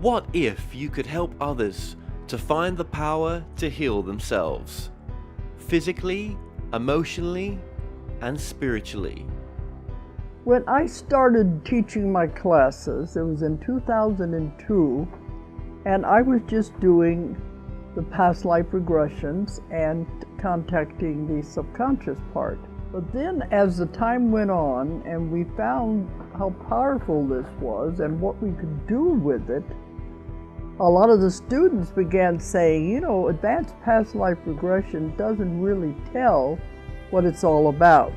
What if you could help others to find the power to heal themselves? Physically, emotionally, and spiritually. When I started teaching my classes, it was in 2002, and I was just doing the past life regressions and contacting the subconscious part. But then as the time went on and we found how powerful this was and what we could do with it, a lot of the students began saying, you know, advanced past life regression doesn't really tell what it's all about.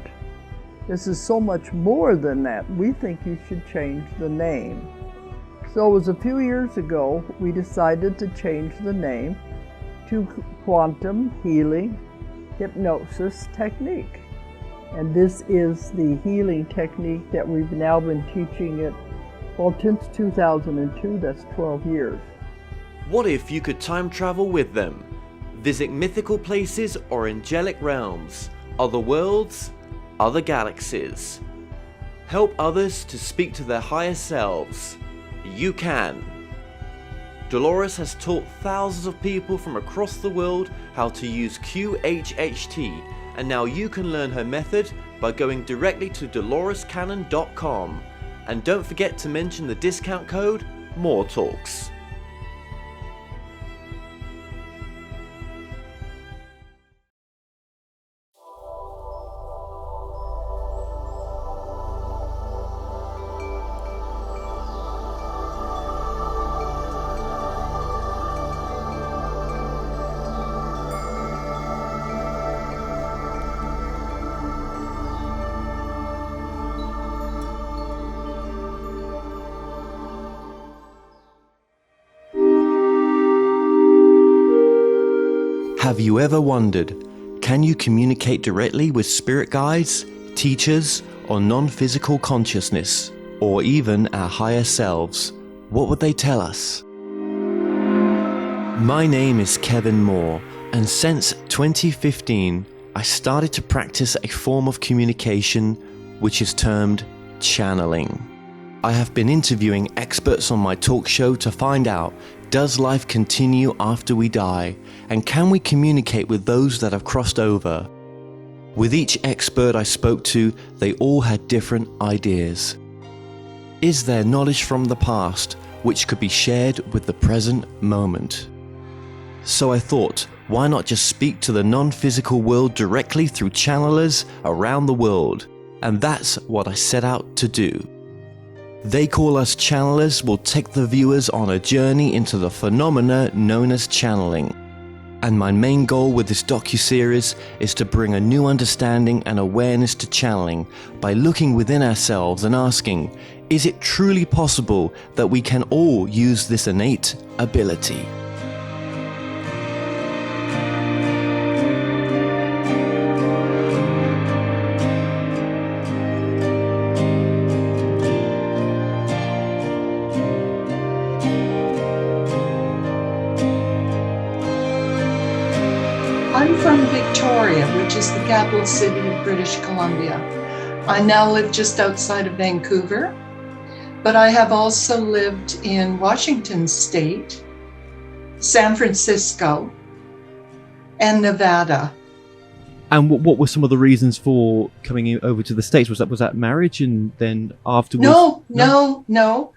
This is so much more than that. We think you should change the name. So it was a few years ago we decided to change the name to Quantum Healing Hypnosis Technique. And this is the healing technique that we've now been teaching it, well, since 2002, that's 12 years. What if you could time travel with them? Visit mythical places or angelic realms, other worlds, other galaxies. Help others to speak to their higher selves. You can. Dolores has taught thousands of people from across the world how to use QHHT, and now you can learn her method by going directly to dolorescannon.com. And don't forget to mention the discount code MORETALKS. Have you ever wondered, can you communicate directly with spirit guides, teachers, or non-physical consciousness, or even our higher selves? What would they tell us? My name is Kevin Moore, and since 2015, I started to practice a form of communication which is termed channeling. I have been interviewing experts on my talk show to find out, does life continue after we die, and can we communicate with those that have crossed over? With each expert I spoke to, they all had different ideas. Is there knowledge from the past which could be shared with the present moment? So I thought, why not just speak to the non-physical world directly through channelers around the world? And that's what I set out to do. They Call Us Channelers will take the viewers on a journey into the phenomena known as channeling. And my main goal with this docuseries is to bring a new understanding and awareness to channeling by looking within ourselves and asking, is it truly possible that we can all use this innate ability? I'm from Victoria, which is the capital city of British Columbia. I now live just outside of Vancouver, but I have also lived in Washington State, San Francisco, and Nevada. And what were some of the reasons for coming over to the States? Was that marriage, and then afterwards? No.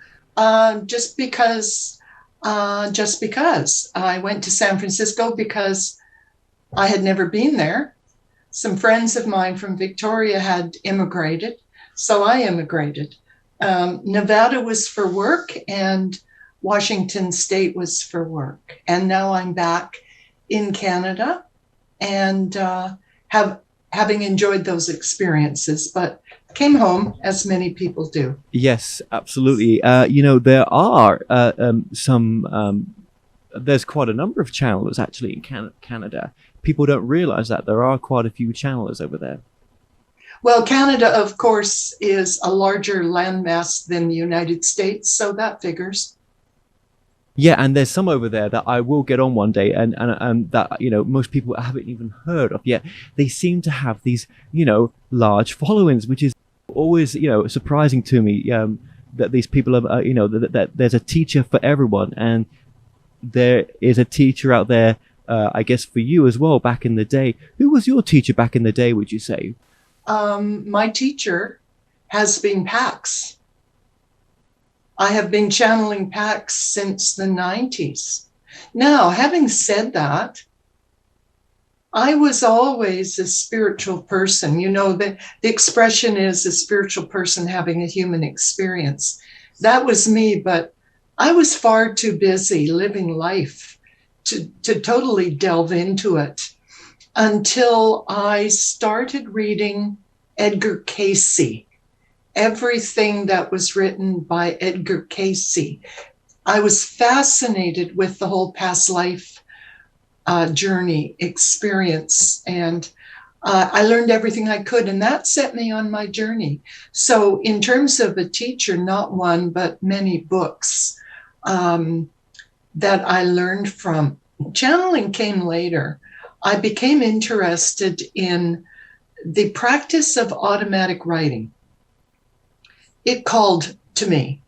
Just because I went to San Francisco because I had never been there. Some friends of mine from Victoria had immigrated, so I immigrated. Nevada was for work and Washington State was for work. And now I'm back in Canada and having enjoyed those experiences, but came home as many people do. Yes, absolutely. There are there's quite a number of channelers actually in Canada. People don't realize that there are quite a few channelers over there. Well, Canada, of course, is a larger landmass than the United States, so that figures. Yeah, and there's some over there that I will get on one day, and that most people haven't even heard of yet. They seem to have these large followings, which is always surprising to me. that these people are, that there's a teacher for everyone, and there is a teacher out there, I guess for you as well, back in the day. Who was your teacher back in the day, would you say? My teacher has been Pax. I have been channeling Pax since the 90s. Now, having said that, I was always a spiritual person. The expression is a spiritual person having a human experience. That was me, but I was far too busy living life to totally delve into it until I started reading Edgar Cayce. Everything that was written by Edgar Cayce. I was fascinated with the whole past life journey experience, and I learned everything I could, and that set me on my journey. So in terms of a teacher, not one, but many books that I learned from. Channeling came later. I became interested in the practice of automatic writing. It called to me.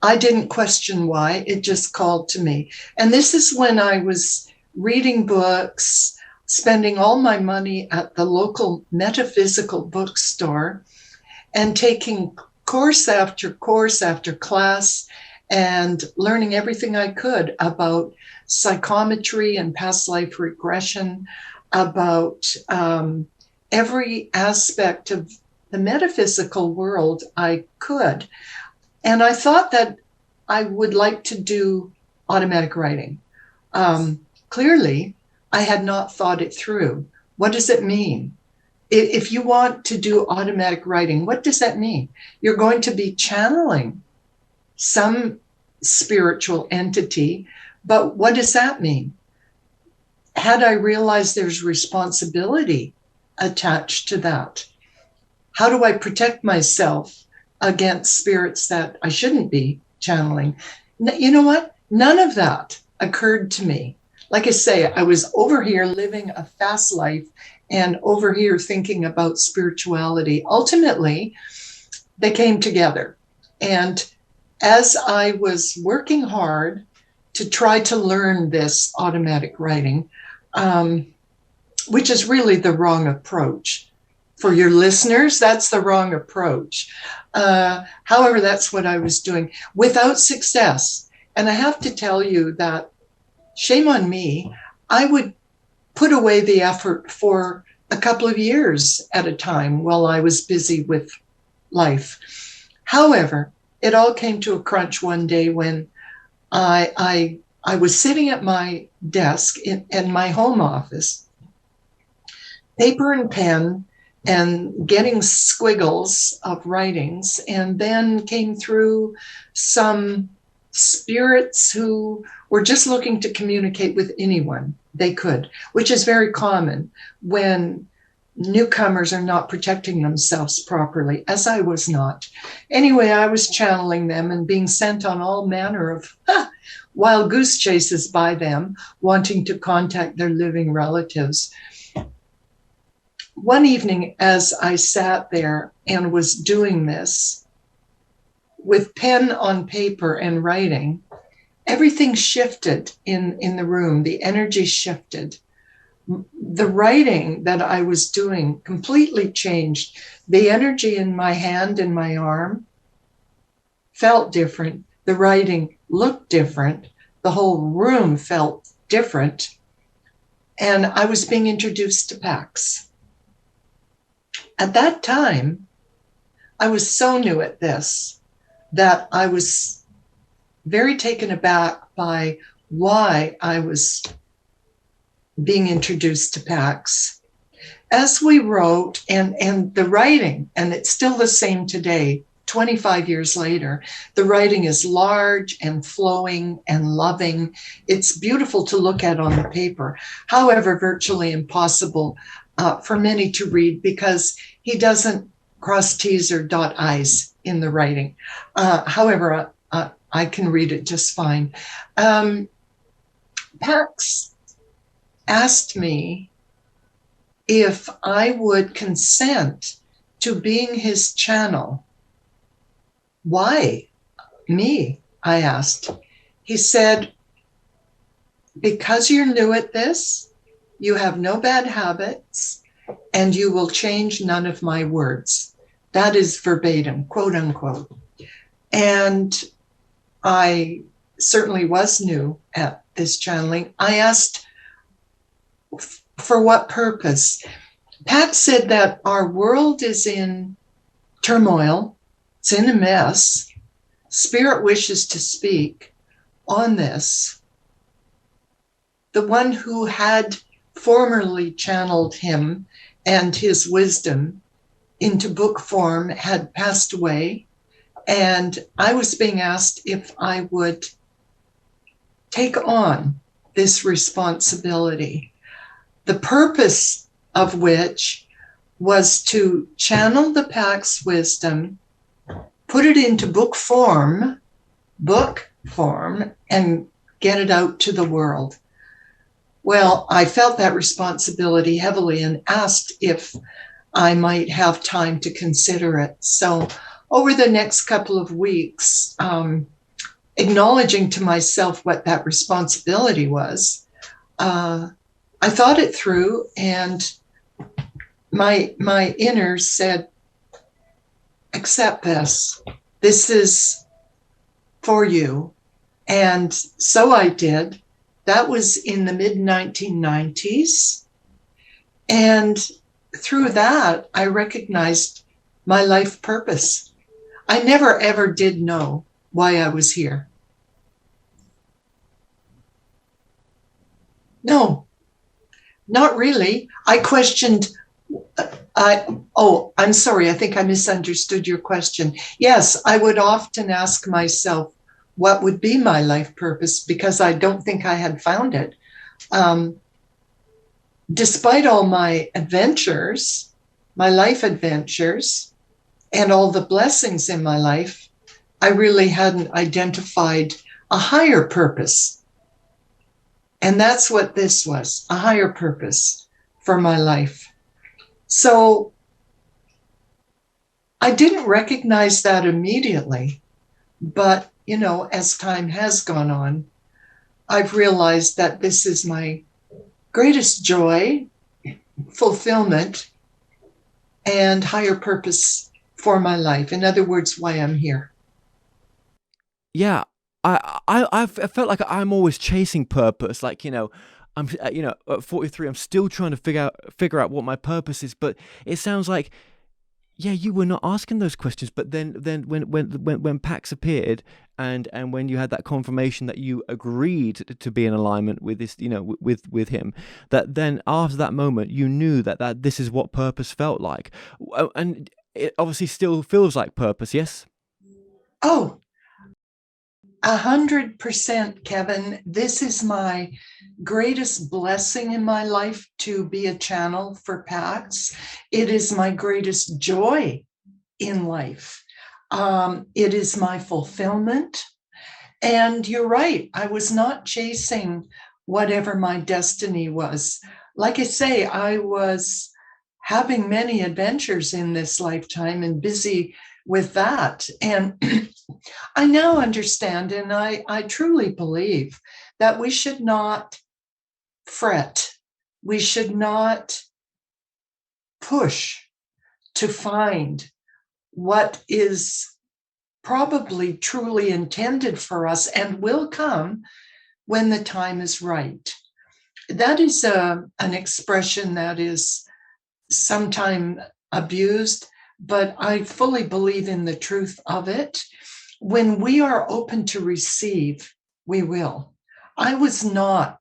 I didn't question why, it just called to me. And this is when I was reading books, spending all my money at the local metaphysical bookstore, and taking course after course after class and learning everything I could about psychometry and past life regression, about every aspect of the metaphysical world I could. And I thought that I would like to do automatic writing. Clearly, I had not thought it through. What does it mean? If you want to do automatic writing, what does that mean? You're going to be channeling some spiritual entity, but what does that mean? Had I realized there's responsibility attached to that? How do I protect myself against spirits that I shouldn't be channeling? You know what? None of that occurred to me. Like I say, I was over here living a fast life and over here thinking about spirituality. Ultimately, they came together. And as I was working hard to try to learn this automatic writing, which is really the wrong approach. For your listeners, that's the wrong approach. However, that's what I was doing without success. And I have to tell you that, shame on me, I would put away the effort for a couple of years at a time while I was busy with life. However, it all came to a crunch one day when I was sitting at my desk in my home office, paper and pen, and getting squiggles of writings, and then came through some spirits who were just looking to communicate with anyone they could, which is very common when newcomers are not protecting themselves properly, as I was not. Anyway, I was channeling them and being sent on all manner of wild goose chases by them, wanting to contact their living relatives. One evening, as I sat there and was doing this with pen on paper and writing, everything shifted in the room. The energy shifted. The writing that I was doing completely changed. The energy in my hand and my arm felt different. The writing looked different. The whole room felt different. And I was being introduced to Pax. At that time, I was so new at this that I was very taken aback by why I was being introduced to Pax. As we wrote, and the writing, and it's still the same today, 25 years later, the writing is large and flowing and loving. It's beautiful to look at on the paper. However, virtually impossible for many to read because he doesn't cross T's or dot I's in the writing. However, I can read it just fine. Pax asked me if I would consent to being his channel. Why? me? I asked. He said, because you're new at this, you have no bad habits, and you will change none of my words. That is verbatim, quote unquote. And I certainly was new at this channeling. I asked, for what purpose? Pax said that our world is in turmoil, it's in a mess. Spirit wishes to speak on this. The one who had formerly channeled him and his wisdom into book form had passed away, and I was being asked if I would take on this responsibility, the purpose of which was to channel the Pax wisdom, put it into book form, and get it out to the world. Well, I felt that responsibility heavily and asked if I might have time to consider it. So over the next couple of weeks, acknowledging to myself what that responsibility was, I thought it through, and my inner said, accept this. This is for you. And so I did. That was in the mid-1990s. And through that, I recognized my life purpose. I never, ever did know why I was here. No, not really. I questioned, I'm sorry, I think I misunderstood your question. Yes, I would often ask myself, what would be my life purpose? Because I don't think I had found it. Despite all my adventures, my life adventures, and all the blessings in my life, I really hadn't identified a higher purpose. And that's what this was, a higher purpose for my life. So I didn't recognize that immediately, but you know, as time has gone on, I've realized that this is my greatest joy, fulfillment, and higher purpose for my life. In other words, why I'm here. Yeah, I felt like I'm always chasing purpose. Like, you know, I'm at 43, I'm still trying to figure out what my purpose is. But it sounds like, yeah, you were not asking those questions. But then when Pax appeared, and when you had that confirmation that you agreed to be in alignment with this, you know, with him, that then after that moment you knew that this is what purpose felt like, and it obviously still feels like purpose. Yes. Oh, 100%, Kevin. This is my greatest blessing in my life, to be a channel for Pax. It is my greatest joy in life. It is my fulfillment. And you're right, I was not chasing whatever my destiny was. Like I say, I was having many adventures in this lifetime and busy with that. And I now understand, and I truly believe that we should not fret. We should not push to find what is probably truly intended for us and will come when the time is right. That is an expression that is sometimes abused, but I fully believe in the truth of it. When we are open to receive, we will. I was not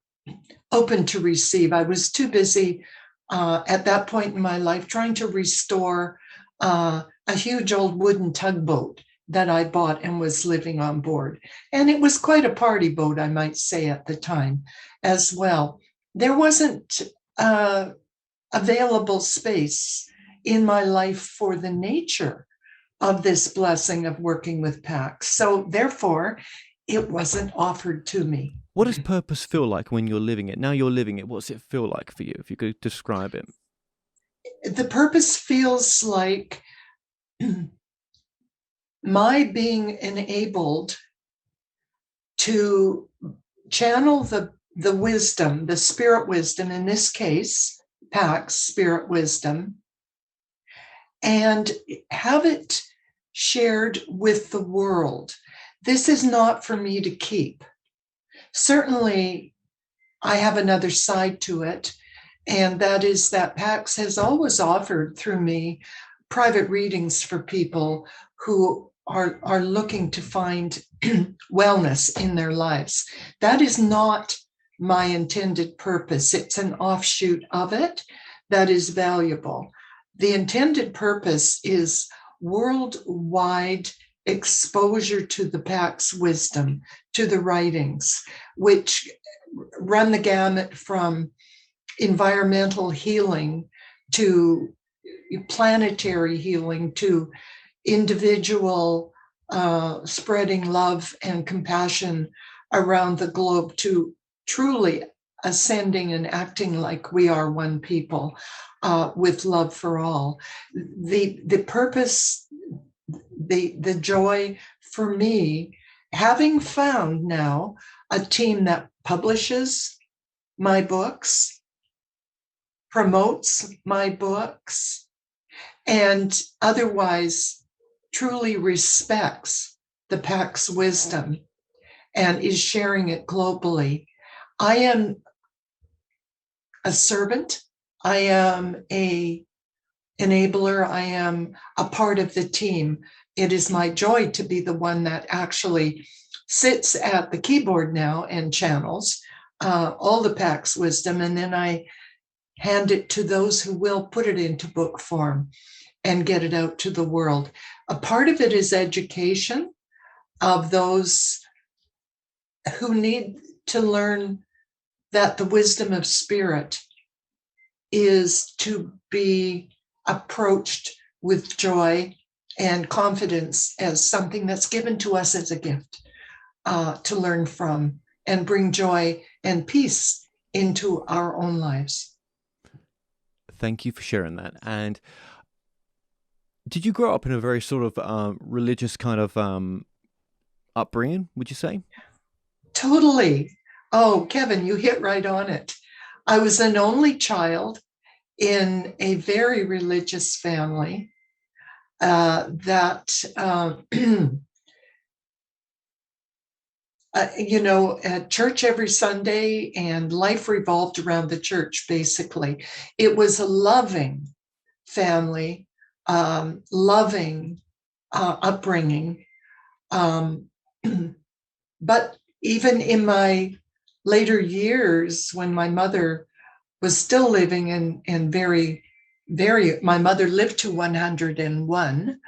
open to receive. I was too busy at that point in my life trying to restore a huge old wooden tugboat that I bought and was living on board. And it was quite a party boat, I might say, at the time as well. There wasn't available space in my life for the nature of this blessing of working with Pax. So therefore, it wasn't offered to me. What does purpose feel like when you're living it? Now you're living it, what's it feel like for you, if you could describe it? The purpose feels like my being enabled to channel the wisdom, the spirit wisdom, in this case, Pax, spirit wisdom, and have it shared with the world. This is not for me to keep. Certainly, I have another side to it, and that is that Pax has always offered through me private readings for people who are looking to find wellness in their lives. That is not my intended purpose. It's an offshoot of it that is valuable. The intended purpose is worldwide exposure to the Pax wisdom, to the writings, which run the gamut from environmental healing to planetary healing to individual spreading love and compassion around the globe, to truly ascending and acting like we are one people with love for all. The purpose, the joy for me, having found now a team that publishes my books, promotes my books, and otherwise truly respects the Pax wisdom and is sharing it globally. I am a servant. I am a enabler. I am a part of the team. It is my joy to be the one that actually sits at the keyboard now and channels all the Pax wisdom, and then I hand it to those who will put it into book form and get it out to the world. A part of it is education of those who need to learn that the wisdom of spirit is to be approached with joy and confidence as something that's given to us as a gift to learn from and bring joy and peace into our own lives. Thank you for sharing that. And did you grow up in a very sort of religious kind of upbringing, would you say? Totally. Oh, Kevin, you hit right on it. I was an only child in a very religious family that, at church every Sunday, and life revolved around the church, basically. It was a loving family, loving upbringing. But even in my later years, when my mother was still living and very, my mother lived to 101.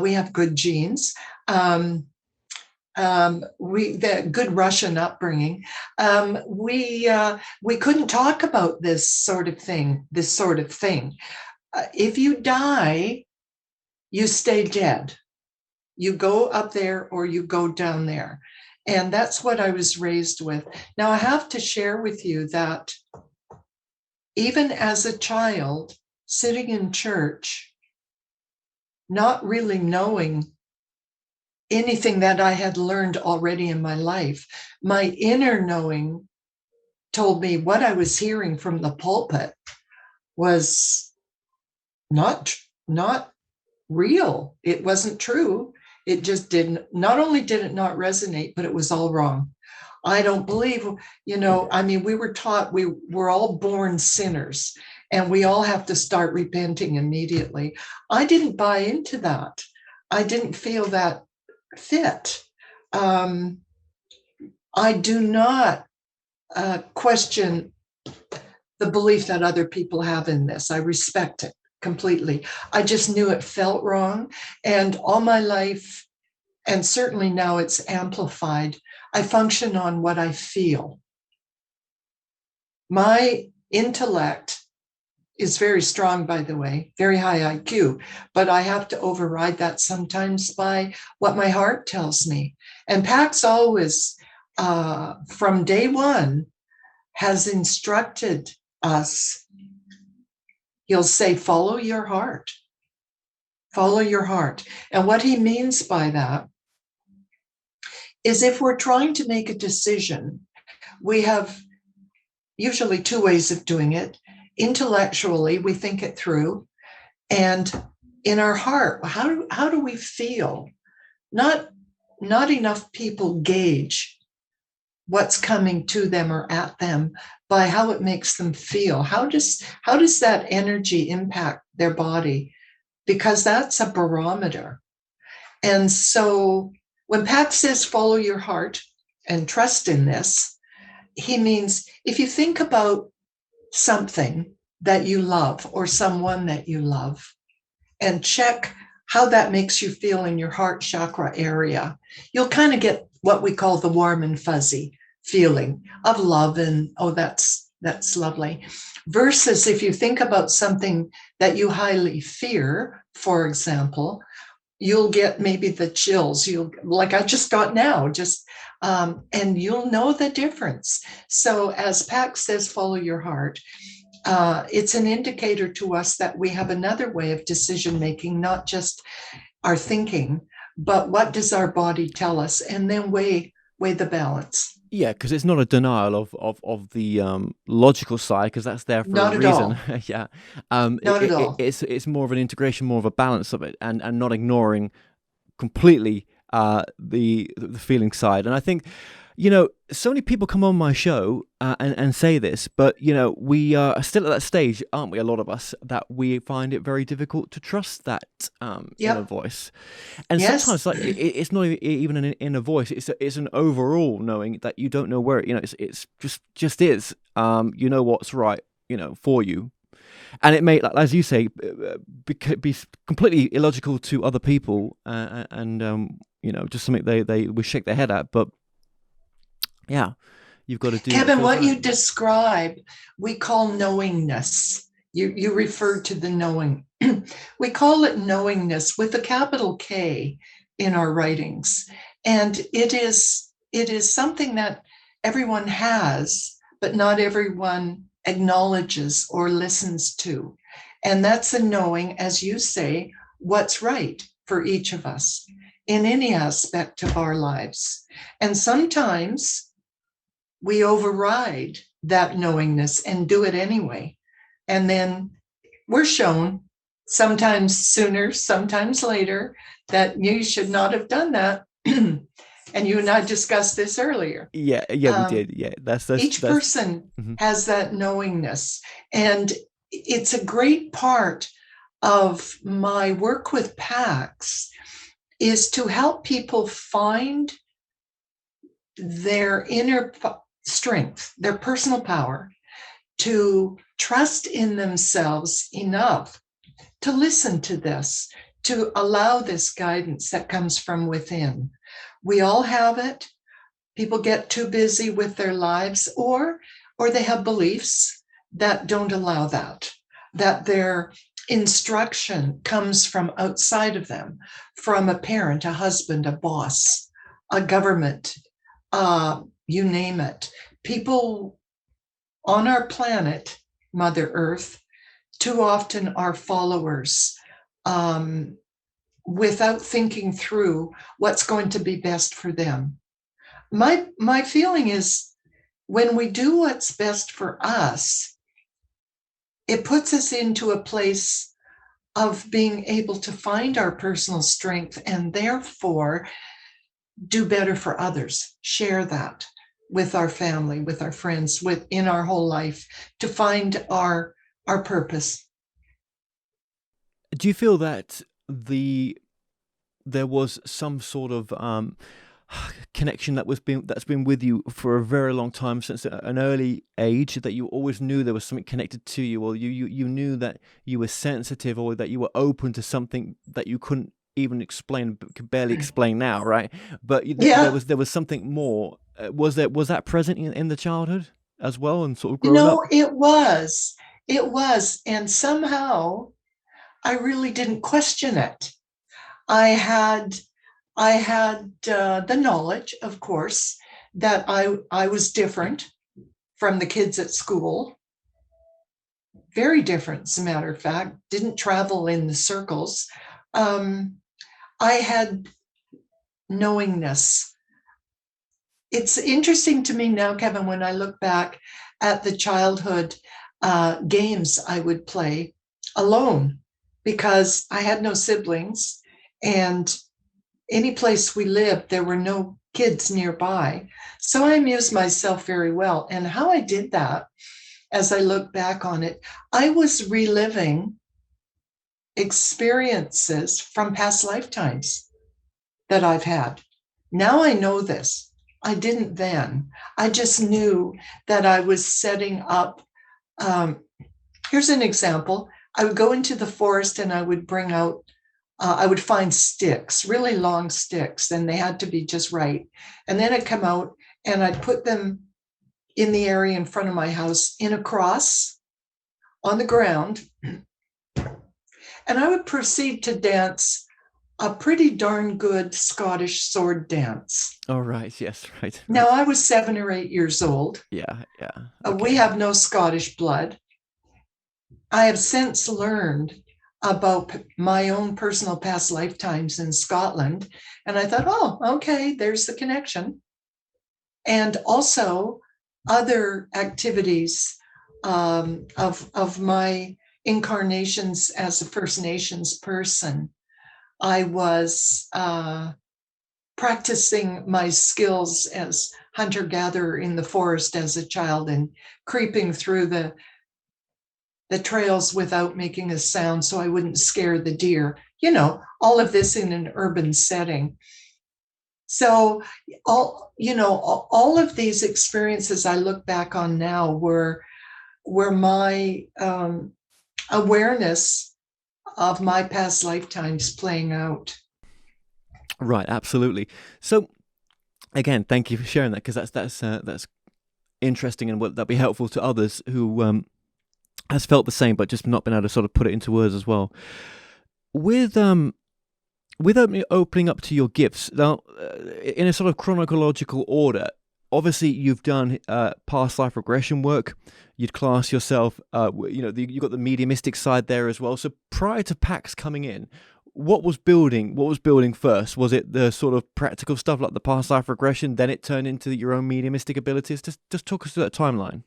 We have good genes. The good Russian upbringing. We couldn't talk about this sort of thing. If you die, you stay dead. You go up there or you go down there. And that's what I was raised with. Now, I have to share with you that even as a child, sitting in church, not really knowing anything that I had learned already in my life, my inner knowing told me what I was hearing from the pulpit was not real. It wasn't true. It just not only did it not resonate, but it was all wrong. I don't believe, we were taught we were all born sinners and we all have to start repenting immediately. I didn't buy into that. I didn't feel that fit. I do not question the belief that other people have in this. I respect it completely. I just knew it felt wrong. And all my life, and certainly now it's amplified, I function on what I feel. My intellect is very strong, by the way, very high IQ, but I have to override that sometimes by what my heart tells me. And Pax always, from day one, has instructed us. He'll say, follow your heart. Follow your heart. And what he means by that is if we're trying to make a decision, we have usually two ways of doing it. Intellectually, we think it through. And in our heart, how do we feel? Not enough people gauge what's coming to them or at them by how it makes them feel. How does that energy impact their body? Because that's a barometer. And so when Pax says follow your heart and trust in this, he means if you think about something that you love or someone that you love and check how that makes you feel in your heart chakra area, you'll kind of get what we call the warm and fuzzy feeling of love and, oh, that's lovely. Versus if you think about something that you highly fear, for example, you'll get maybe the chills, like I just got now, and you'll know the difference. So as Pax says, follow your heart. It's an indicator to us that we have another way of decision making, not just our thinking, but what does our body tell us, and then weigh the balance. Yeah, because it's not a denial of the logical side, because that's there for Not a at reason. all. Yeah, Not at all. it's more of an integration, more of a balance of it, and not ignoring completely the feeling side. And I think, so many people come on my show and say this, but we are still at that stage, aren't we? A lot of us, that we find it very difficult to trust that inner voice. And Yes. sometimes, like, it's not even an inner voice; it's an overall knowing that you don't know where it's just is. You know what's right, for you. And it may, as you say, be completely illogical to other people, and just something they would shake their head at. But yeah, you've got to do. Kevin, what you describe, we call knowingness. You referred to the knowing. We call it knowingness with a capital K in our writings, and it is something that everyone has, but not everyone acknowledges or listens to. And that's a knowing, as you say, what's right for each of us in any aspect of our lives. And sometimes we override that knowingness and do it anyway. And then we're shown, sometimes sooner, sometimes later, that you should not have done that. And you and I discussed this earlier. Yeah, we did. Yeah, that's each person has that knowingness, and it's a great part of my work with Pax is to help people find their inner strength, their personal power, to trust in themselves enough to listen to this, to allow this guidance that comes from within. We all have it. People get too busy with their lives, or they have beliefs that don't allow that their instruction comes from outside of them, from a parent, a husband, a boss, a government, you name it. People on our planet, Mother Earth, too often are followers without thinking through what's going to be best for them. My feeling is when we do what's best for us, it puts us into a place of being able to find our personal strength and therefore do better for others, share that with our family, with our friends, in our whole life, to find our purpose. Do you feel that there was some sort of connection that's been with you for a very long time, since an early age, that you always knew there was something connected to you, or you knew that you were sensitive, or that you were open to something that you couldn't even explain, could barely explain now, right? But there was something more. Was that present in the childhood as well, and sort of growing up? It was, and somehow I really didn't question it. I had the knowledge, of course, that I was different from the kids at school. Very different, as a matter of fact. Didn't travel in the circles. I had knowingness. It's interesting to me now, Kevin, when I look back at the childhood games I would play alone, because I had no siblings, and any place we lived, there were no kids nearby. So I amused myself very well. And how I did that, as I look back on it, I was reliving experiences from past lifetimes that I've had. Now I know this. I didn't then. I just knew that I was setting up. Here's an example. I would go into the forest and I would bring out, I would find sticks, really long sticks, and they had to be just right. And then I'd come out and I'd put them in the area in front of my house in a cross on the ground. And I would proceed to dance a pretty darn good Scottish sword dance. Oh, right. Yes, right. Now, I was 7 or 8 years old. Yeah. We have no Scottish blood. I have since learned about my own personal past lifetimes in Scotland. And I thought, oh, okay, there's the connection. And also other activities of my incarnations as a First Nations person. I was practicing my skills as hunter-gatherer in the forest as a child and creeping through the trails without making a sound so I wouldn't scare the deer. You know, all of this in an urban setting. So all of these experiences I look back on now were my awareness of my past lifetimes playing out. Right, absolutely. So, again, thank you for sharing that, because that's interesting, and that'll be helpful to others who has felt the same, but just not been able to sort of put it into words as well. With opening up to your gifts now, in a sort of chronological order. Obviously, you've done past life regression work. You'd class yourself, you've got the mediumistic side there as well. So prior to Pax coming in, what was building first? Was it the sort of practical stuff like the past life regression, then it turned into your own mediumistic abilities? Just talk us through that timeline.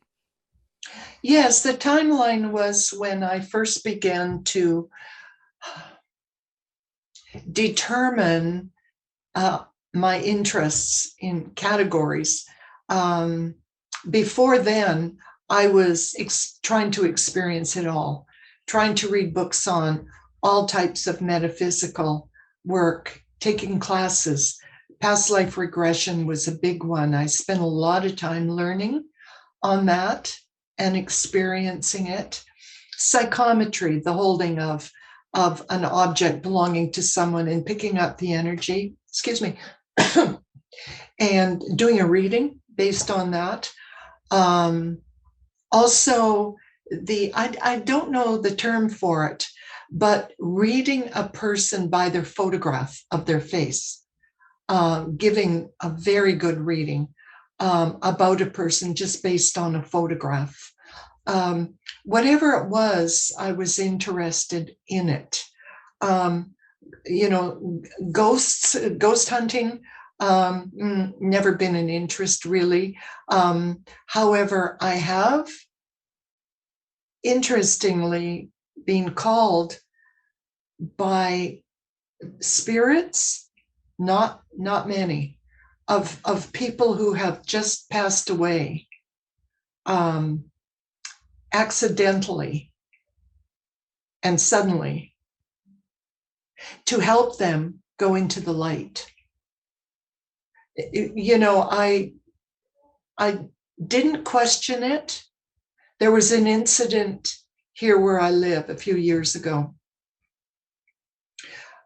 Yes, the timeline was when I first began to determine my interests in categories. Before then, I was trying to experience it all, trying to read books on all types of metaphysical work, taking classes. Past life regression was a big one. I spent a lot of time learning on that and experiencing it. Psychometry, the holding of an object belonging to someone and picking up the energy, and doing a reading based on that. Also, I don't know the term for it, but reading a person by their photograph of their face, giving a very good reading about a person just based on a photograph. Whatever it was, I was interested in it. Ghost hunting, never been an interest really. However, I have, interestingly, been called by spirits, not many, of people who have just passed away accidentally and suddenly, to help them go into the light. I didn't question it. There was an incident here where I live a few years ago.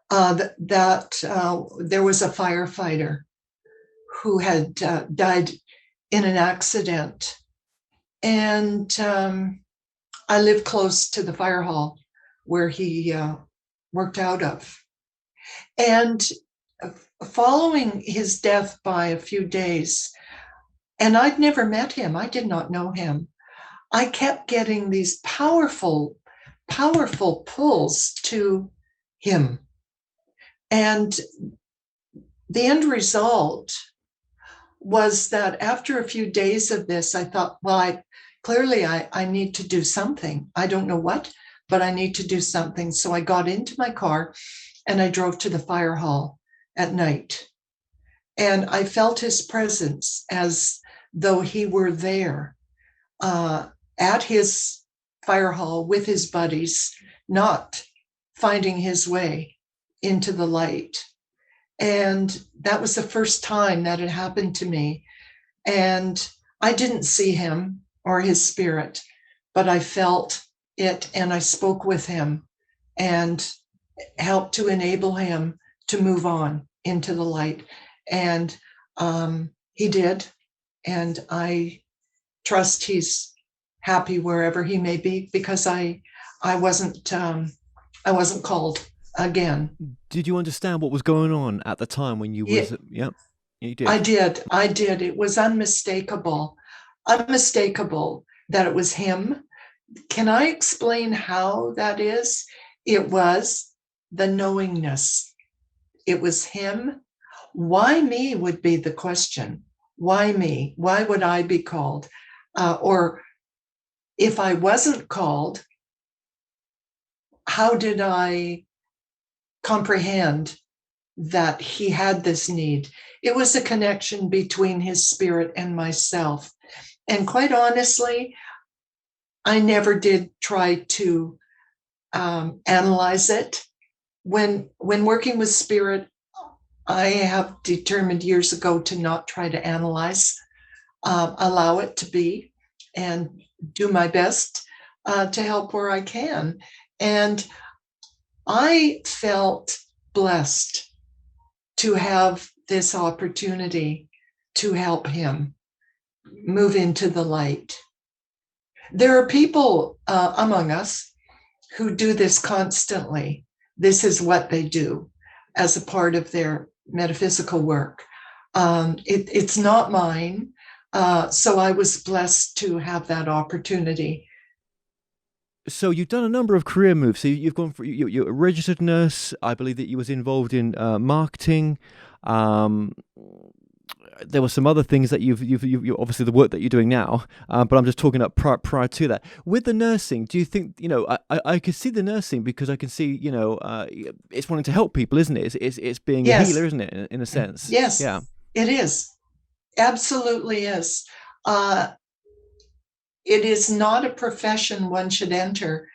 There was a firefighter who had died in an accident. And I live close to the fire hall where he worked out of. And following his death by a few days, and I'd never met him, I did not know him, I kept getting these powerful pulls to him. And the end result was that after a few days of this, I thought, well, I need to do something. I don't know what, but I need to do something. So I got into my car and I drove to the fire hall at night. And I felt his presence as though he were there at his fire hall with his buddies, not finding his way into the light. And that was the first time that it happened to me. And I didn't see him or his spirit, but I felt it and I spoke with him and helped to enable him to move on into the light. And he did. And I trust he's happy wherever he may be, because I wasn't called again. Did you understand what was going on at the time when you was? Yeah, you did. I did. It was unmistakable that it was him. Can I explain how that is? It was the knowingness. It was him. Why me would be the question. Why me? Why would I be called? Or if I wasn't called, how did I comprehend that he had this need? It was a connection between his spirit and myself. And quite honestly, I never did try to analyze it. When working with spirit, I have determined years ago to not try to analyze, allow it to be, and do my best to help where I can. And I felt blessed to have this opportunity to help him move into the light. There are people among us who do this constantly. This is what they do as a part of their metaphysical work. It's not mine. So I was blessed to have that opportunity. So you've done a number of career moves. So you've gone for you're a registered nurse. I believe that you was involved in marketing. There were some other things that you've obviously the work that you're doing now. But I'm just talking up prior to that. With the nursing, do you think I could see the nursing because I can see it's wanting to help people, isn't it? It's being Yes. a healer, isn't it? In a sense. Yes. Yeah. It is. Absolutely is. It is not a profession one should enter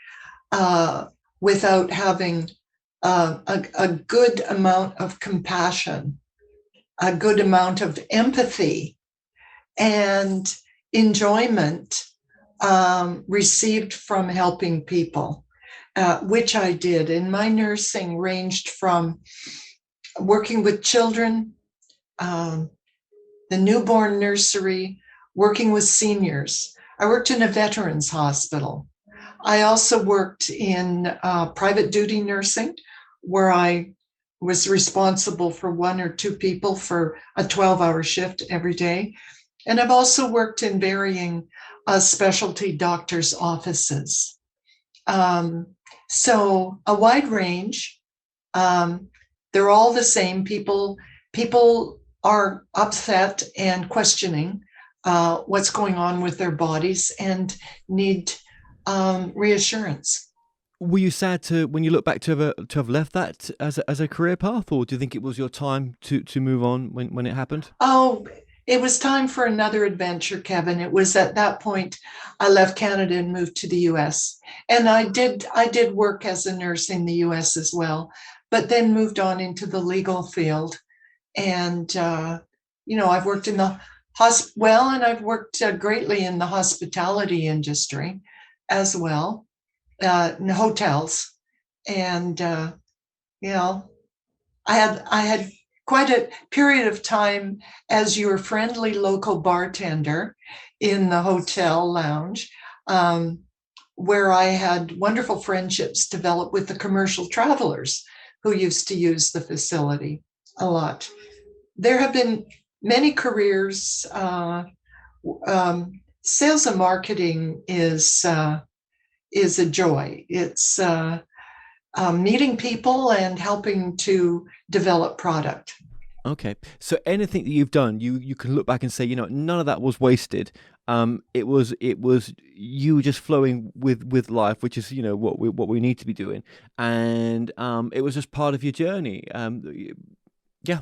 without having a good amount of compassion, a good amount of empathy, and enjoyment received from helping people, which I did. And my nursing ranged from working with children, the newborn nursery, working with seniors. I worked in a veterans hospital. I also worked in private duty nursing, where I was responsible for one or two people for a 12-hour shift every day. And I've also worked in varying specialty doctors' offices. So a wide range. They're all the same. People are upset and questioning what's going on with their bodies and need reassurance. Were you sad when you look back to have left that as a career path, or do you think it was your time to move on when it happened? Oh, it was time for another adventure, Kevin. It was at that point I left Canada and moved to the US. And I did work as a nurse in the US as well, but then moved on into the legal field. And, I've worked in the and I've worked greatly in the hospitality industry as well, in hotels. And, I had quite a period of time as your friendly local bartender in the hotel lounge, where I had wonderful friendships developed with the commercial travelers who used to use the facility a lot. There have been many careers. Sales and marketing is a joy. It's meeting people and helping to develop product. Okay, so anything that you've done, you can look back and say, none of that was wasted. It was you just flowing with life, which is what we need to be doing, and it was just part of your journey. Yeah.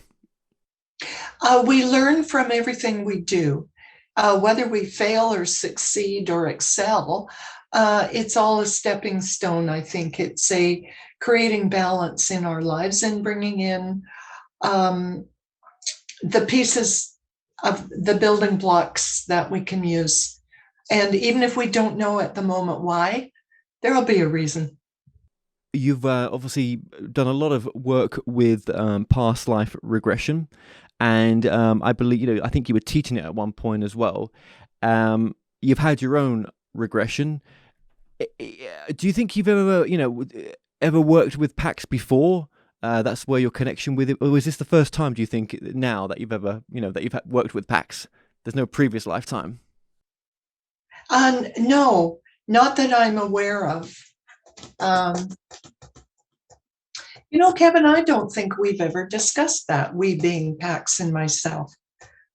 We learn from everything we do, whether we fail or succeed or excel. It's all a stepping stone. I think it's creating balance in our lives and bringing in the pieces of the building blocks that we can use. And even if we don't know at the moment why, there'll be a reason. You've obviously done a lot of work with past life regression, and I believe, I think you were teaching it at one point as well. You've had your own regression. Do you think you've ever worked with Pax before? That's where your connection with it, or is this the first time, do you think, now that you've ever, that you've worked with Pax? There's no previous lifetime. No, not that I'm aware of. Kevin, I don't think we've ever discussed that, we being Pax and myself.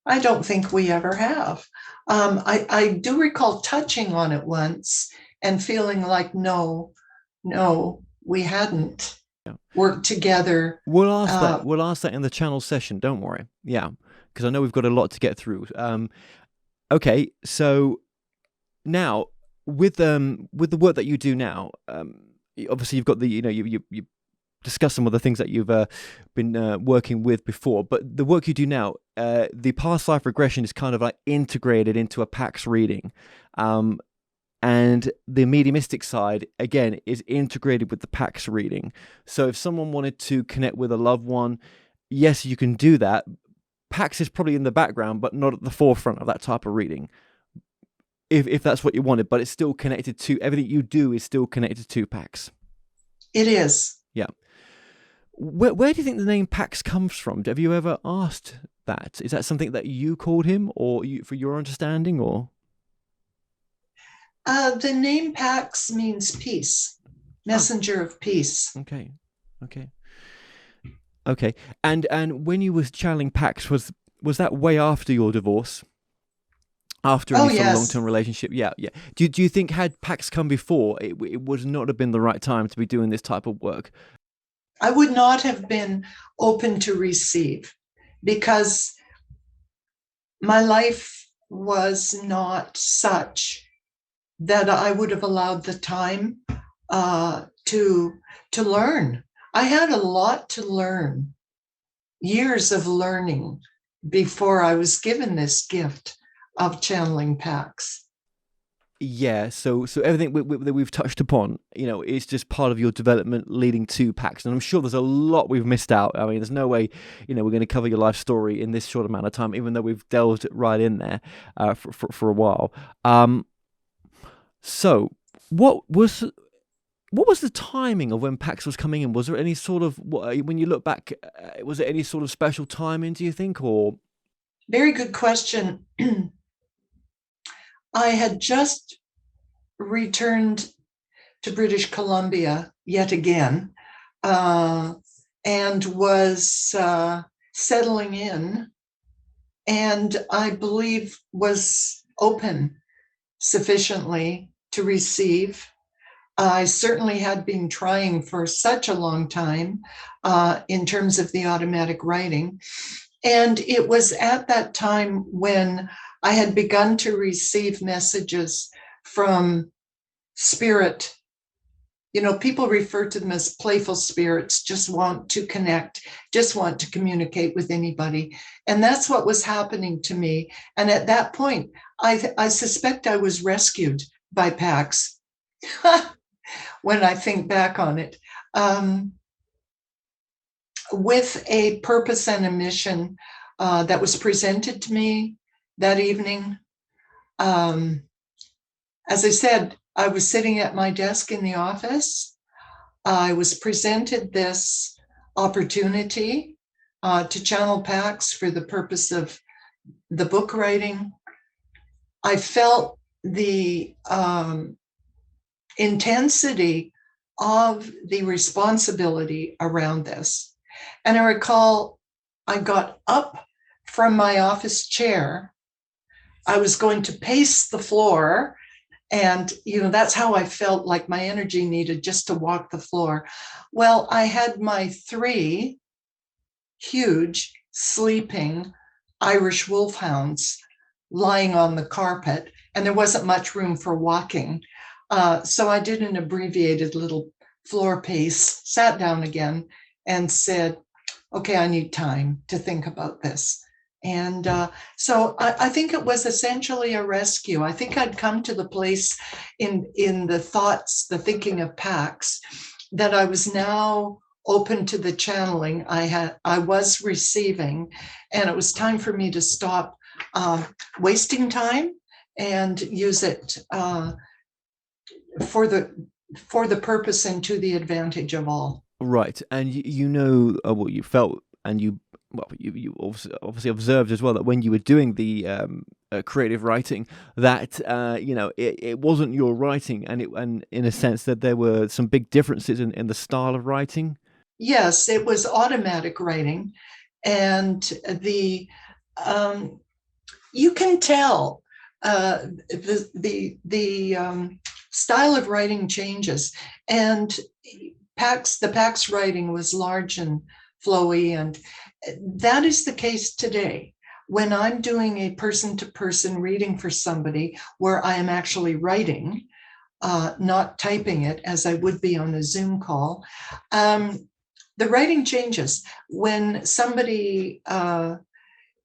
I don't think we ever have. I do recall touching on it once and feeling like, no, we hadn't worked together. We'll ask that in the channel session. Don't worry. Yeah, because I know we've got a lot to get through. Okay, so now with the work that you do now, obviously you've got the you discussed some of the things that you've been working with before, but the work you do now, the past life regression is kind of like integrated into a Pax reading. And the mediumistic side, again, is integrated with the Pax reading. So if someone wanted to connect with a loved one, yes, you can do that. Pax is probably in the background, but not at the forefront of that type of reading, if that's what you wanted. But it's still connected to, everything you do is still connected to Pax. It is. Yeah. Where do you think the name Pax comes from? Have you ever asked that? Is that something that you called him, or for your understanding, or? The name Pax means peace, messenger of peace. Okay. And when you was channeling Pax, was that way after your divorce? After any sort of long-term relationship? Yeah. Do you think, had Pax come before, it would not have been the right time to be doing this type of work? I would not have been open to receive, because my life was not such that I would have allowed the time to learn. I had a lot to learn, years of learning, before I was given this gift of channeling Pax. Yeah, so everything that we've touched upon, is just part of your development leading to Pax, and I'm sure there's a lot we've missed out. I mean, there's no way, we're going to cover your life story in this short amount of time, even though we've delved right in there for a while. So, what was the timing of when Pax was coming in? Was there any sort of, when you look back, was there any sort of special timing, do you think, or? Very good question. I had just returned to British Columbia yet again, and was settling in, and I believe was open sufficiently to receive. I certainly had been trying for such a long time in terms of the automatic writing. And it was at that time when I had begun to receive messages from spirit. People refer to them as playful spirits, just want to connect, just want to communicate with anybody. And that's what was happening to me. And at that point, I suspect I was rescued by Pax when I think back on it, with a purpose and a mission that was presented to me that evening. As I said, I was sitting at my desk in the office. I was presented this opportunity to channel Pax for the purpose of the book writing. I felt the intensity of the responsibility around this. And I recall I got up from my office chair. I was going to pace the floor. And, that's how I felt like my energy needed just to walk the floor. Well, I had my 3 huge sleeping Irish wolfhounds lying on the carpet, and there wasn't much room for walking. So I did an abbreviated little floor pace, sat down again, and said, okay, I need time to think about this. And so I think it was essentially a rescue. I think I'd come to the place in the thoughts, the thinking of Pax, that I was now open to the channeling I was receiving, and it was time for me to stop wasting time and use it for the purpose and to the advantage of all. Right, and what you felt, and you obviously observed as well that when you were doing the creative writing, that it wasn't your writing, and in a sense that there were some big differences in the style of writing. Yes, it was automatic writing, and the you can tell the style of writing changes, and the Pax writing was large and flowy, and that is the case today. When I'm doing a person-to-person reading for somebody where I am actually writing, not typing it as I would be on a Zoom call, the writing changes. When somebody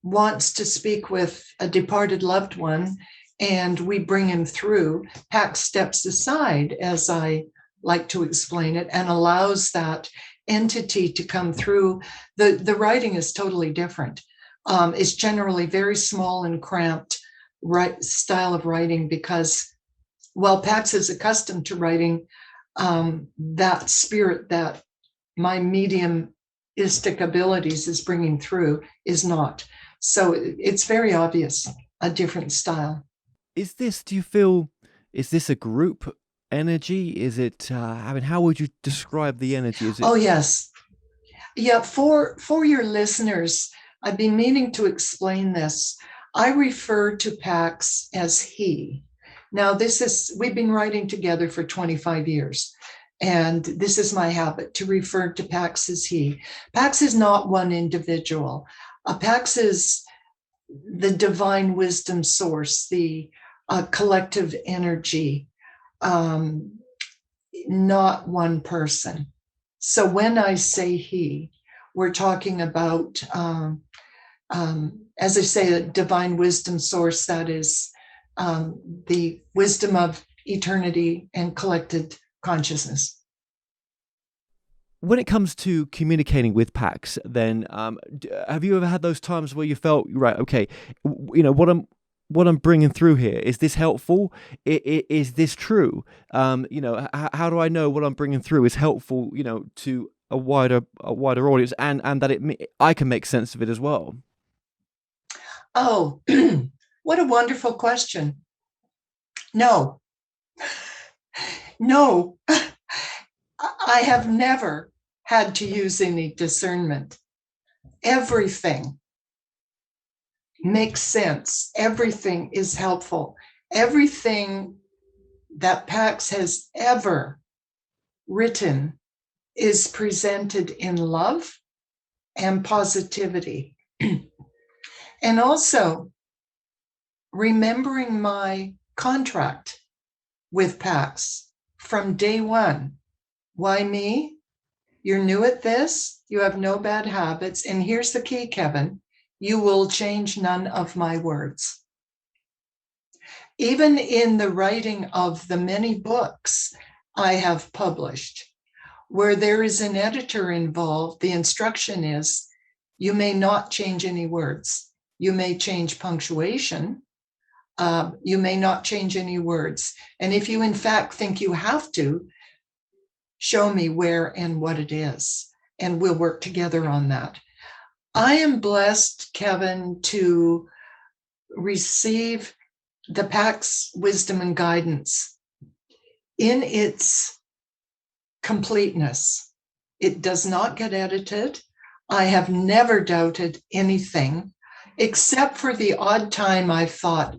wants to speak with a departed loved one and we bring him through, Pax steps aside, as I like to explain it, and allows that entity to come through. The writing is totally different. It's generally very small and cramped style of writing, because while Pax is accustomed to writing, that spirit that my mediumistic abilities is bringing through is not. So it's very obvious, a different style. Is this a group energy? Is it, how would you describe the energy? Is it? Oh, yes. Yeah, for your listeners, I've been meaning to explain this. I refer to Pax as he. Now, we've been writing together for 25 years, and this is my habit to refer to Pax as he. Pax is not one individual. Pax is the divine wisdom source, the collective energy, not one person. So when I say he, we're talking about, as I say, a divine wisdom source, that is the wisdom of eternity and collected consciousness. When it comes to communicating with Pax, then have you ever had those times where you felt, right, okay, what I'm bringing through here, is this helpful? Is this true? How do I know what I'm bringing through is helpful, to a wider audience, and that I can make sense of it as well? Oh, what a wonderful question. No. I have never had to use any discernment. Everything makes sense. Everything is helpful. Everything that Pax has ever written is presented in love and positivity. And also remembering my contract with Pax from day one. Why me? You're new at this. You have no bad habits. And here's the key, Kevin. You will change none of my words. Even in the writing of the many books I have published, where there is an editor involved, the instruction is, you may not change any words. You may change punctuation. You may not change any words. And if you in fact think you have to, show me where and what it is, and we'll work together on that. I am blessed, Kevin, to receive the Pax wisdom and guidance in its completeness. It does not get edited. I have never doubted anything, except for the odd time I thought,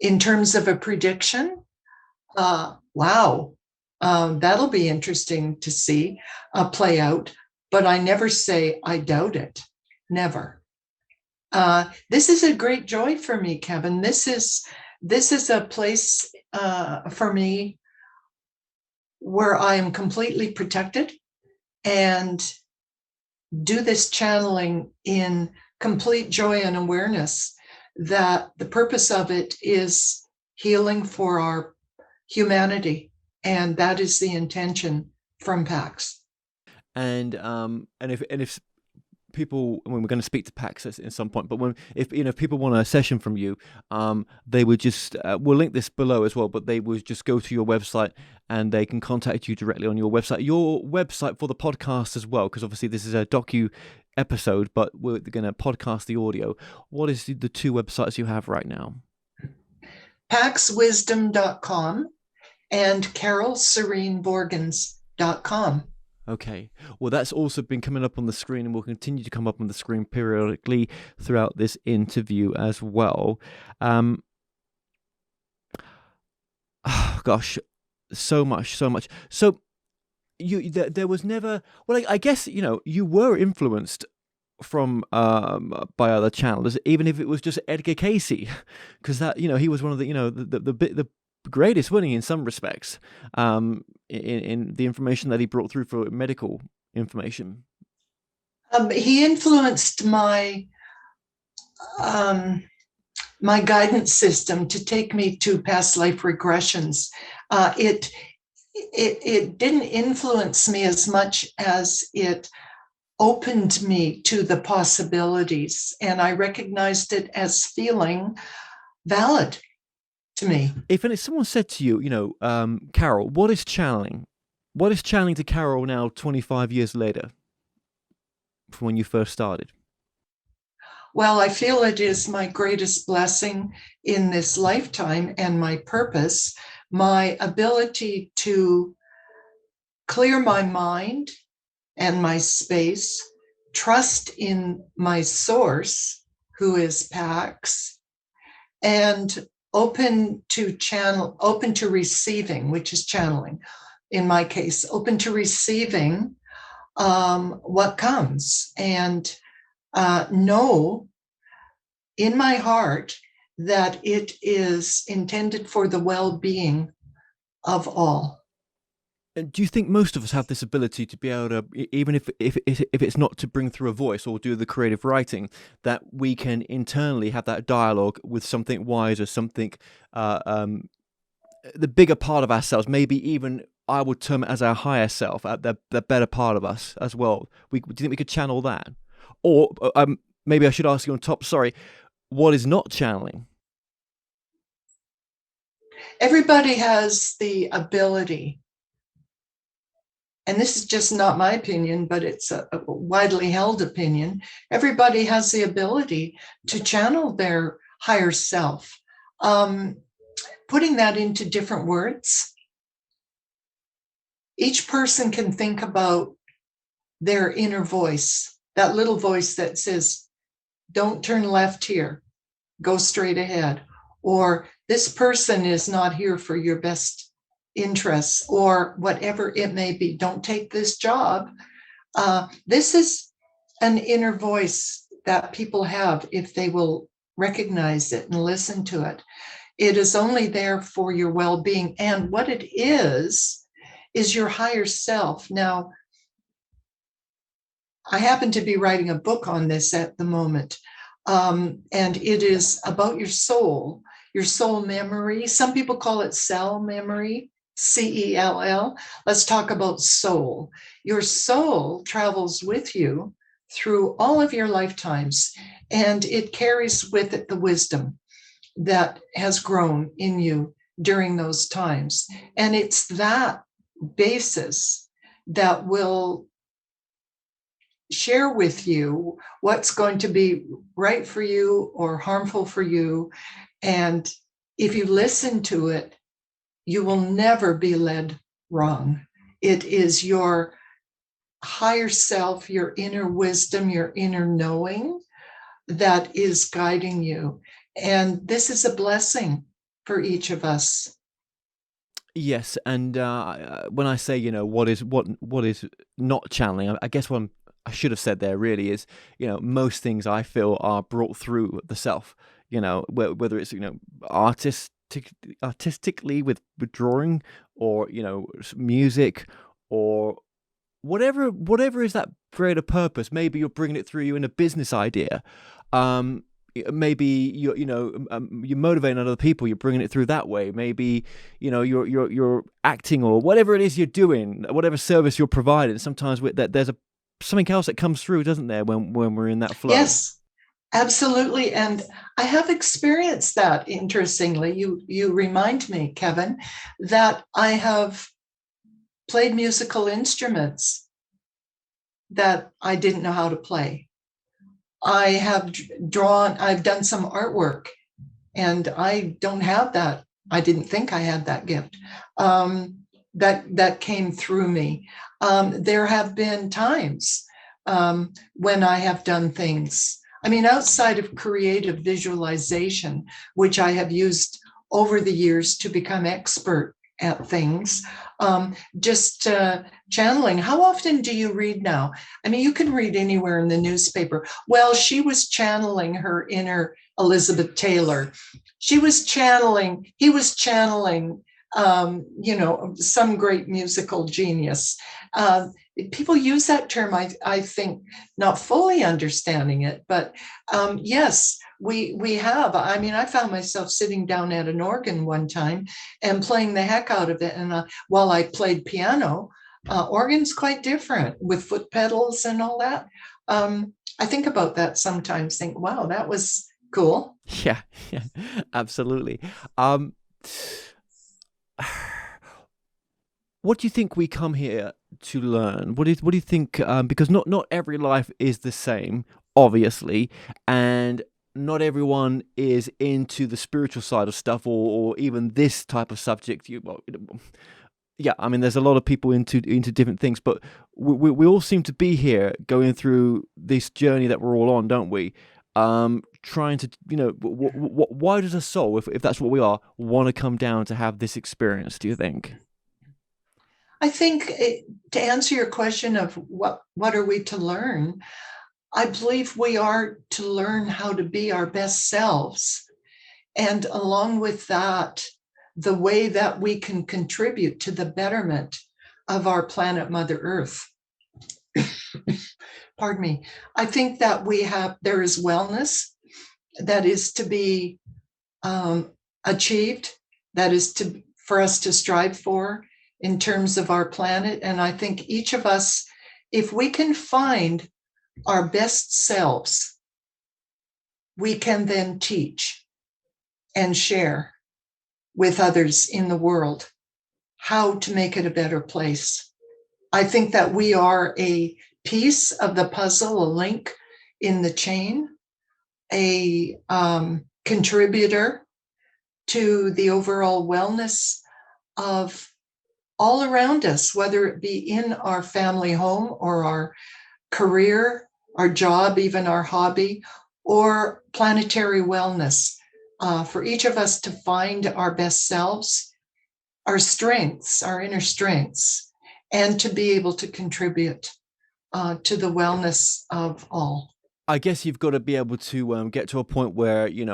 in terms of a prediction, wow, that'll be interesting to see play out. But I never say I doubt it. Never. This is a great joy for me, Kevin. This is a place for me where I am completely protected and do this channeling in complete joy and awareness that the purpose of it is healing for our humanity, and that is the intention from Pax. And if people, I mean, we're going to speak to Pax at some point, but if people want a session from you, they would just we'll link this below as well, but they would just go to your website and they can contact you directly on your website for the podcast as well, because obviously this is a docu episode, but we're going to podcast the audio. What is the two websites you have right now? PaxWisdom.com and CaroleSereneBorgens.com. Okay, well, that's also been coming up on the screen and will continue to come up on the screen periodically throughout this interview as well. Oh, gosh, so much. So there was never, well, I guess, you were influenced from by other channels, even if it was just Edgar Casey, because that, he was one of the greatest, winning in some respects, in the information that he brought through for medical information. He influenced my my guidance system to take me to past life regressions. It didn't influence me as much as it opened me to the possibilities, and I recognized it as feeling valid to me. If someone said to you, Carole, what is channeling? What is channeling to Carole now, 25 years later, from when you first started? Well, I feel it is my greatest blessing in this lifetime and my purpose, my ability to clear my mind and my space, trust in my source, who is Pax, and open to receiving, which is channeling. In my case, open to receiving what comes, and know in my heart that it is intended for the well-being of all. Do you think most of us have this ability to be able to, even if it's not to bring through a voice or do the creative writing, that we can internally have that dialogue with something wiser, something, the bigger part of ourselves, maybe even I would term it as our higher self, the better part of us as well? Do you think we could channel that? Or maybe I should ask you on top, sorry, what is not channeling? Everybody has the ability, and this is just not my opinion, but it's a widely held opinion. Everybody has the ability to channel their higher self. Putting that into different words, each person can think about their inner voice, that little voice that says, don't turn left here, go straight ahead. Or this person is not here for your best interests, or whatever it may be. Don't take this job. This is an inner voice that people have if they will recognize it and listen to it. It is only there for your well-being. And what it is your higher self. Now, I happen to be writing a book on this at the moment. And it is about your soul memory. Some people call it cell memory, CELL. Let's talk about soul. Your soul travels with you through all of your lifetimes, and it carries with it the wisdom that has grown in you during those times. And it's that basis that will share with you what's going to be right for you or harmful for you. And if you listen to it, you will never be led wrong. It is your higher self, your inner wisdom, your inner knowing that is guiding you. And this is a blessing for each of us. Yes, and when I say, what is not channeling, I guess what I should have said there really is, most things I feel are brought through the self. Whether it's artistically with drawing, or music, or whatever is that greater purpose. Maybe you're bringing it through you in a business idea. Maybe you're motivating other people, you're bringing it through that way. Maybe you're acting, or whatever it is you're doing, whatever service you're providing. Sometimes there's something else that comes through, doesn't there, when we're in that flow? Yes, absolutely. And I have experienced that. Interestingly, you remind me, Kevin, that I have played musical instruments that I didn't know how to play. I have I've done some artwork, and I don't have that. I didn't think I had that gift. That came through me. There have been times when I have done things, outside of creative visualization, which I have used over the years to become expert at things, just channeling. How often do you read now? You can read anywhere in the newspaper. Well, she was channeling her inner Elizabeth Taylor. He was channeling, some great musical genius. People use that term, I think, not fully understanding it, but yes, we have. I found myself sitting down at an organ one time and playing the heck out of it. And while I played piano, organ's quite different with foot pedals and all that. I think about that sometimes, think, wow, that was cool. Yeah, absolutely. What do you think we come here to learn? What do you think? Because not every life is the same, obviously, and not everyone is into the spiritual side of stuff, or even this type of subject. There's a lot of people into different things, but we all seem to be here going through this journey that we're all on, don't we? Trying to, why does a soul, if that's what we are, want to come down to have this experience, do you think? I think to answer your question of what are we to learn, I believe we are to learn how to be our best selves. And along with that, the way that we can contribute to the betterment of our planet, Mother Earth. Pardon me. I think that there is wellness that is to be achieved, that is for us to strive for in terms of our planet. And I think each of us, if we can find our best selves, we can then teach and share with others in the world how to make it a better place. I think that we are a piece of the puzzle, a link in the chain, a contributor to the overall wellness of all around us, whether it be in our family home or our career, our job, even our hobby, or planetary wellness. For each of us to find our best selves, our strengths, our inner strengths, and to be able to contribute to the wellness of all. I guess you've got to be able to get to a point where you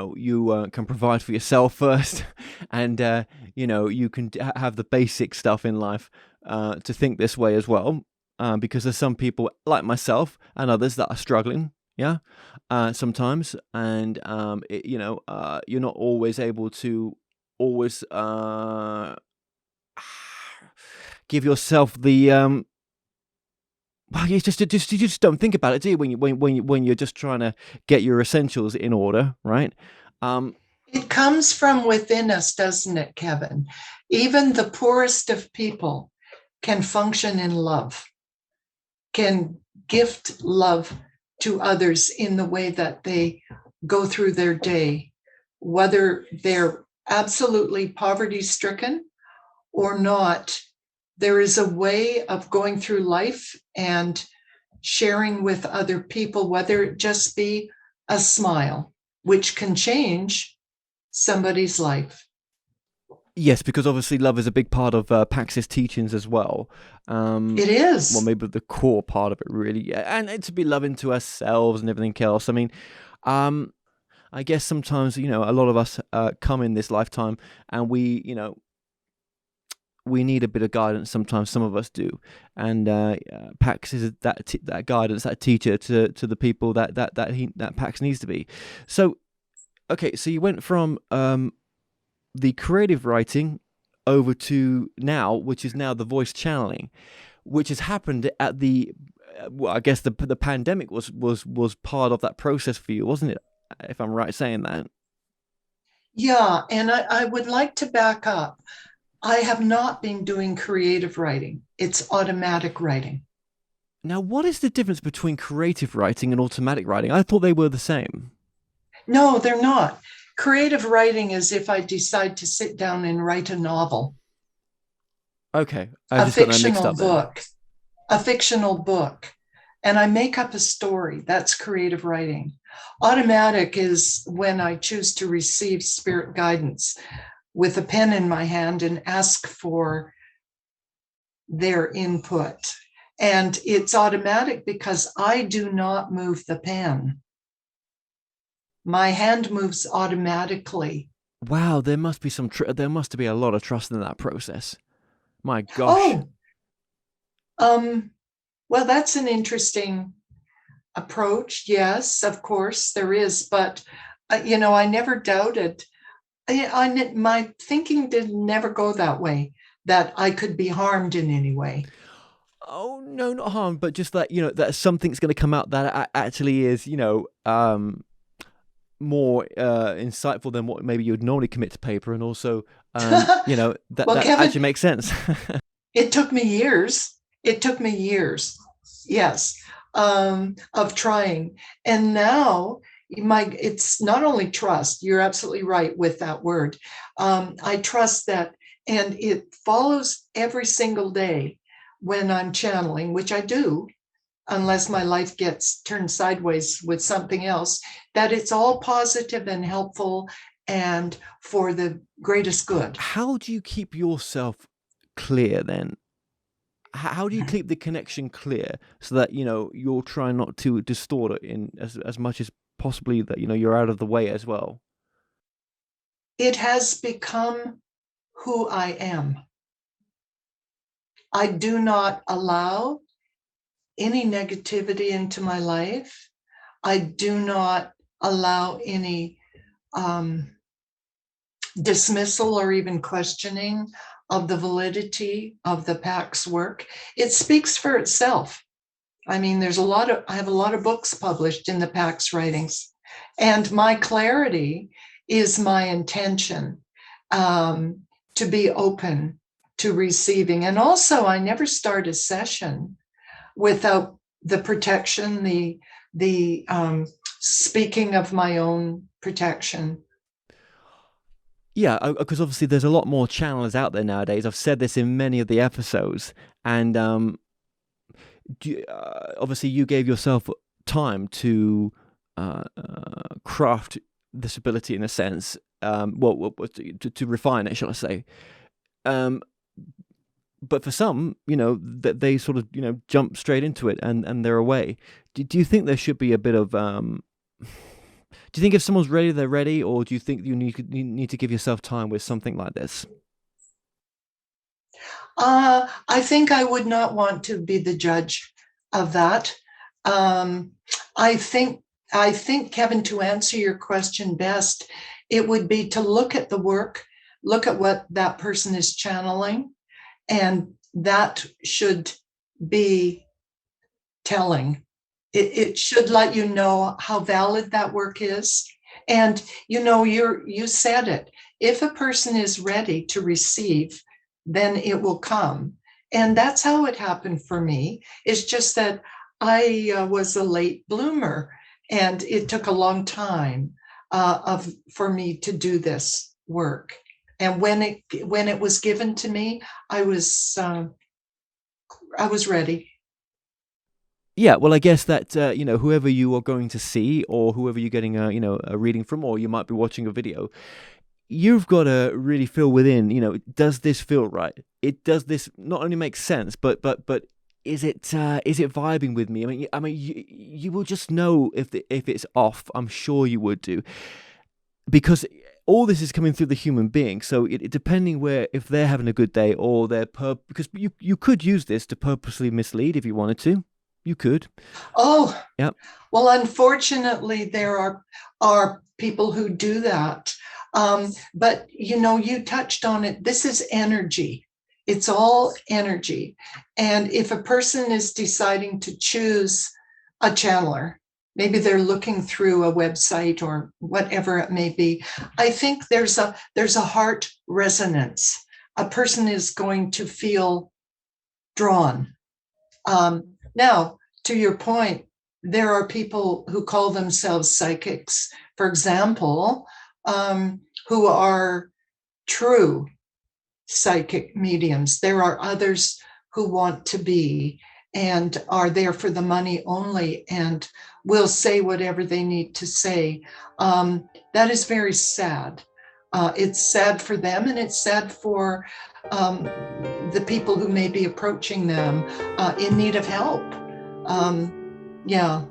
can provide for yourself first, and you can have the basic stuff in life to think this way as well. Because there's some people like myself and others that are struggling, sometimes, and you're not always able to give yourself the. Well, you just don't think about it, do you? When you're just trying to get your essentials in order, right? It comes from within us, doesn't it, Kevin? Even the poorest of people can function in love, can gift love to others in the way that they go through their day, whether they're absolutely poverty-stricken or not. there is a way of going through life and sharing with other people, whether it just be a smile, which can change somebody's life. Yes, because obviously love is a big part of Pax's teachings as well. It is. Well, maybe the core part of it, really. Yeah, and to be loving to ourselves and everything else. I mean, I guess sometimes, a lot of us come in this lifetime and we need a bit of guidance. Sometimes some of us do. And Pax is that guidance, that teacher to the people that Pax needs to be. So, okay, so you went from the creative writing over to now, which is now the voice channeling, which has happened at the I guess the pandemic was part of that process for you, wasn't it, if I'm right saying that? Yeah, and I would like to back up. I have not been doing creative writing. It's automatic writing. Now, what is the difference between creative writing and automatic writing? I thought they were the same. No, they're not. Creative writing is if I decide to sit down and write a novel. Okay, a fictional book, and I make up a story. That's creative writing. Automatic is when I choose to receive spirit guidance with a pen in my hand and ask for their input. And it's automatic because I do not move the pen. My hand moves automatically. Wow, there must be there must be a lot of trust in that process. My gosh. Well, that's an interesting approach. Yes, of course there is, but I never doubted. My thinking did never go that way, that I could be harmed in any way. Oh no, not harm, but just that that something's going to come out that actually is more insightful than what maybe you would normally commit to paper, and also that Well, that Kevin, actually makes sense. It took me years. Yes, of trying, and now it's not only trust. You're absolutely right with that word. I trust that, and it follows every single day when I'm channeling, which I do, unless my life gets turned sideways with something else, that it's all positive and helpful and for the greatest good. How do you keep yourself clear then? How do you keep the connection clear so that you're trying not to distort it in as much as possibly, that you're out of the way as well? It has become who I am. I do not allow any negativity into my life. I do not allow any dismissal or even questioning of the validity of the Pax work. It speaks for itself. I mean, I have a lot of books published in the Pax writings, and my clarity is my intention to be open to receiving. And also, I never start a session without the protection, the speaking of my own protection. Yeah, because obviously there's a lot more channels out there nowadays. I've said this in many of the episodes, and obviously you gave yourself time to craft this ability in a sense, to refine it, shall I say. But for some, that they sort of jump straight into it and they're away. Do you think there should be a bit of do you think if someone's ready, they're ready, or do you think you need to give yourself time with something like this? I think I would not want to be the judge of that. I think, Kevin, to answer your question best, it would be to look at the work, look at what that person is channeling, and that should be telling. It should let you know how valid that work is. And you said it. If a person is ready to receive, then it will come. And that's how it happened for me. It's just that I was a late bloomer, and it took a long time for me to do this work. And when it was given to me, I was I was ready. Yeah, well, I guess that whoever you are going to see, or whoever you're getting a reading from, or you might be watching a video, you've got to really feel within. Does this feel right? Does this not only make sense, but is it vibing with me? I mean, you will just know if it's off. I'm sure you would do, because all this is coming through the human being. So it depending if they're having a good day, or because you could use this to purposely mislead if you wanted to. You could. Oh, Yep. Well, unfortunately, there are people who do that. But you touched on it. This is energy. It's all energy. And if a person is deciding to choose a channeler, maybe they're looking through a website or whatever it may be, I think there's a heart resonance. A person is going to feel drawn. Now, to your point, there are people who call themselves psychics, for example, who are true psychic mediums. There are others who want to be and are there for the money only and will say whatever they need to say. That is very sad. It's sad for them, and it's sad for the people who may be approaching them in need of help. Yeah.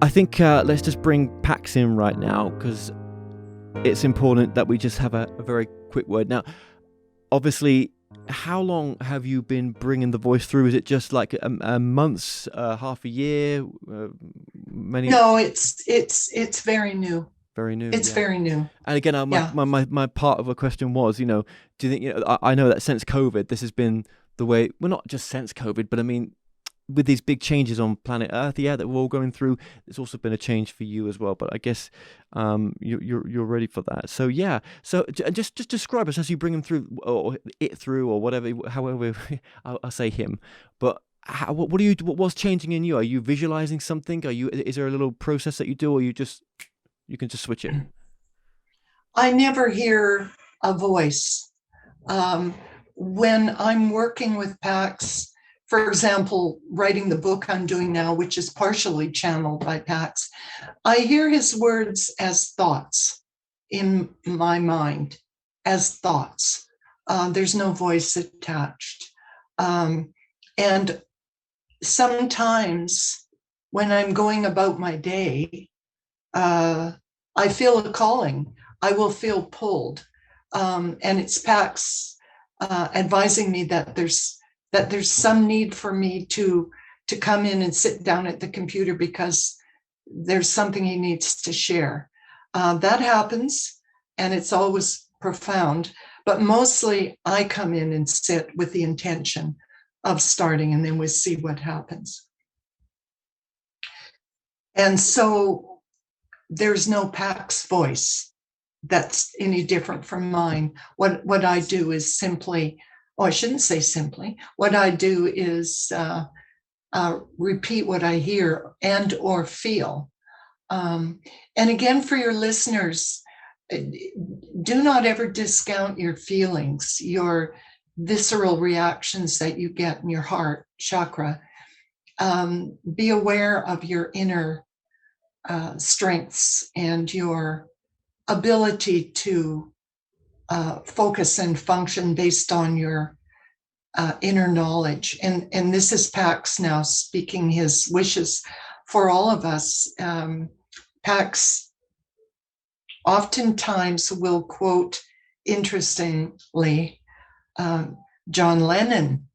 I think let's just bring Pax in right now, because it's important that we just have a very quick word. Now, obviously, how long have you been bringing the voice through? Is it just like a months, half a year, many? No, it's very new. Very new. It's very new. And again, my part of the question was, do you think, I know that since COVID, this has been the way, well, not just since COVID, but I mean, with these big changes on planet Earth, that we're all going through, there's also been a change for you as well. But I guess you're ready for that. So yeah. So just describe us as you bring him through, or it through, or whatever. However, I'll say him. But what's changing in you? Are you visualizing something? Is there a little process that you do, or you can just switch it? I never hear a voice. When I'm working with Pax, for example, writing the book I'm doing now, which is partially channeled by Pax, I hear his words as thoughts in my mind, as thoughts. There's no voice attached. And sometimes when I'm going about my day, I feel a calling. I will feel pulled. And it's Pax advising me that there's some need for me to come in and sit down at the computer because there's something he needs to share. That happens, and it's always profound, but mostly I come in and sit with the intention of starting, and then we'll see what happens. And so there's no Pax voice that's any different from mine. What I do is simply, I shouldn't say simply, what I do is repeat what I hear and or feel. And again, for your listeners, do not ever discount your feelings, your visceral reactions that you get in your heart chakra. Be aware of your inner strengths and your ability to focus and function based on your inner knowledge. And this is Pax now speaking his wishes for all of us. Pax oftentimes will quote, interestingly, John Lennon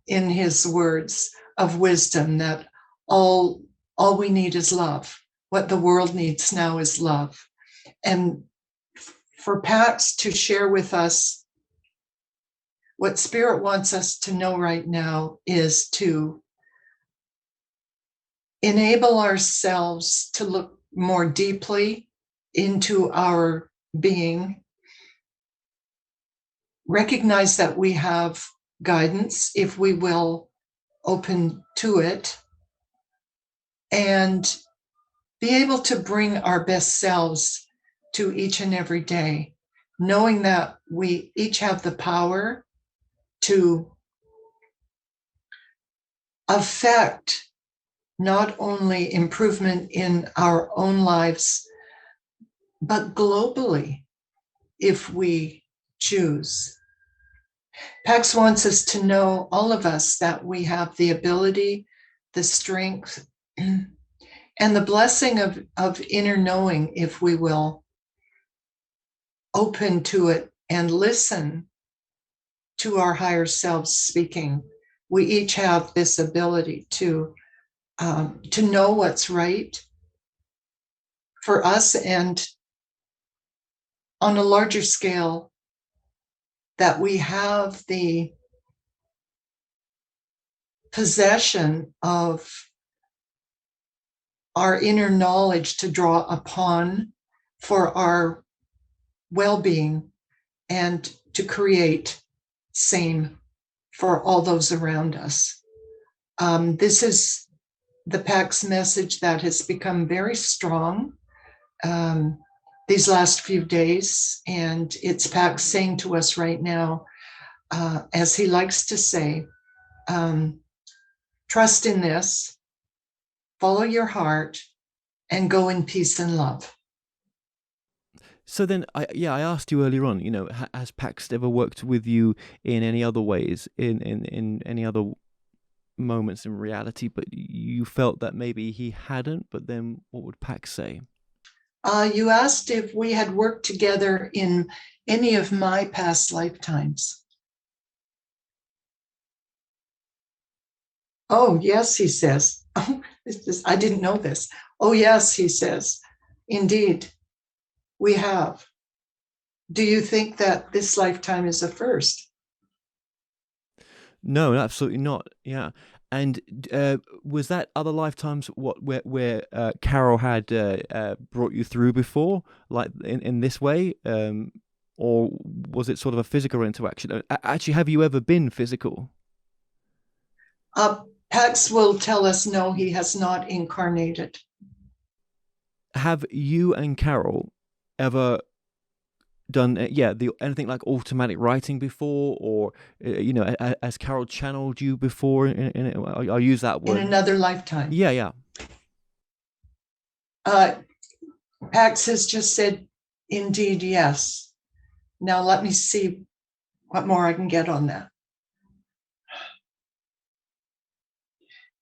in his words of wisdom that all we need is love. What the world needs now is love. And for Pax to share with us what Spirit wants us to know right now is to enable ourselves to look more deeply into our being, recognize that we have guidance if we will open to it, and be able to bring our best selves to each and every day, knowing that we each have the power to affect not only improvement in our own lives, but globally, if we choose. Pax wants us to know, all of us, that we have the ability, the strength, and the blessing of inner knowing, if we will open to it and listen to our higher selves speaking. We each have this ability to know what's right for us, and on a larger scale, that we have the possession of our inner knowledge to draw upon for our well-being and to create same for all those around us. This is the Pax message that has become very strong these last few days, and it's Pax saying to us right now, as he likes to say, trust in this, follow your heart, and go in peace and love. So then, I asked you earlier on, has Pax ever worked with you in any other ways, in any other moments in reality, but you felt that maybe he hadn't, but then what would Pax say? You asked if we had worked together in any of my past lifetimes. Oh, yes, he says. Oh, I didn't know this. Oh, yes, he says. Indeed, we have. Do you think that this lifetime is a first? No, absolutely not. Yeah. And was that other lifetimes where Carole had brought you through before, like in this way, or was it sort of a physical interaction? Actually, have you ever been physical? Pax will tell us no, he has not incarnated. Have you and Carole ever done anything like automatic writing before, or has Carole channeled you before? I'll use that word. In another lifetime. Yeah. Pax has just said, indeed, yes. Now let me see what more I can get on that.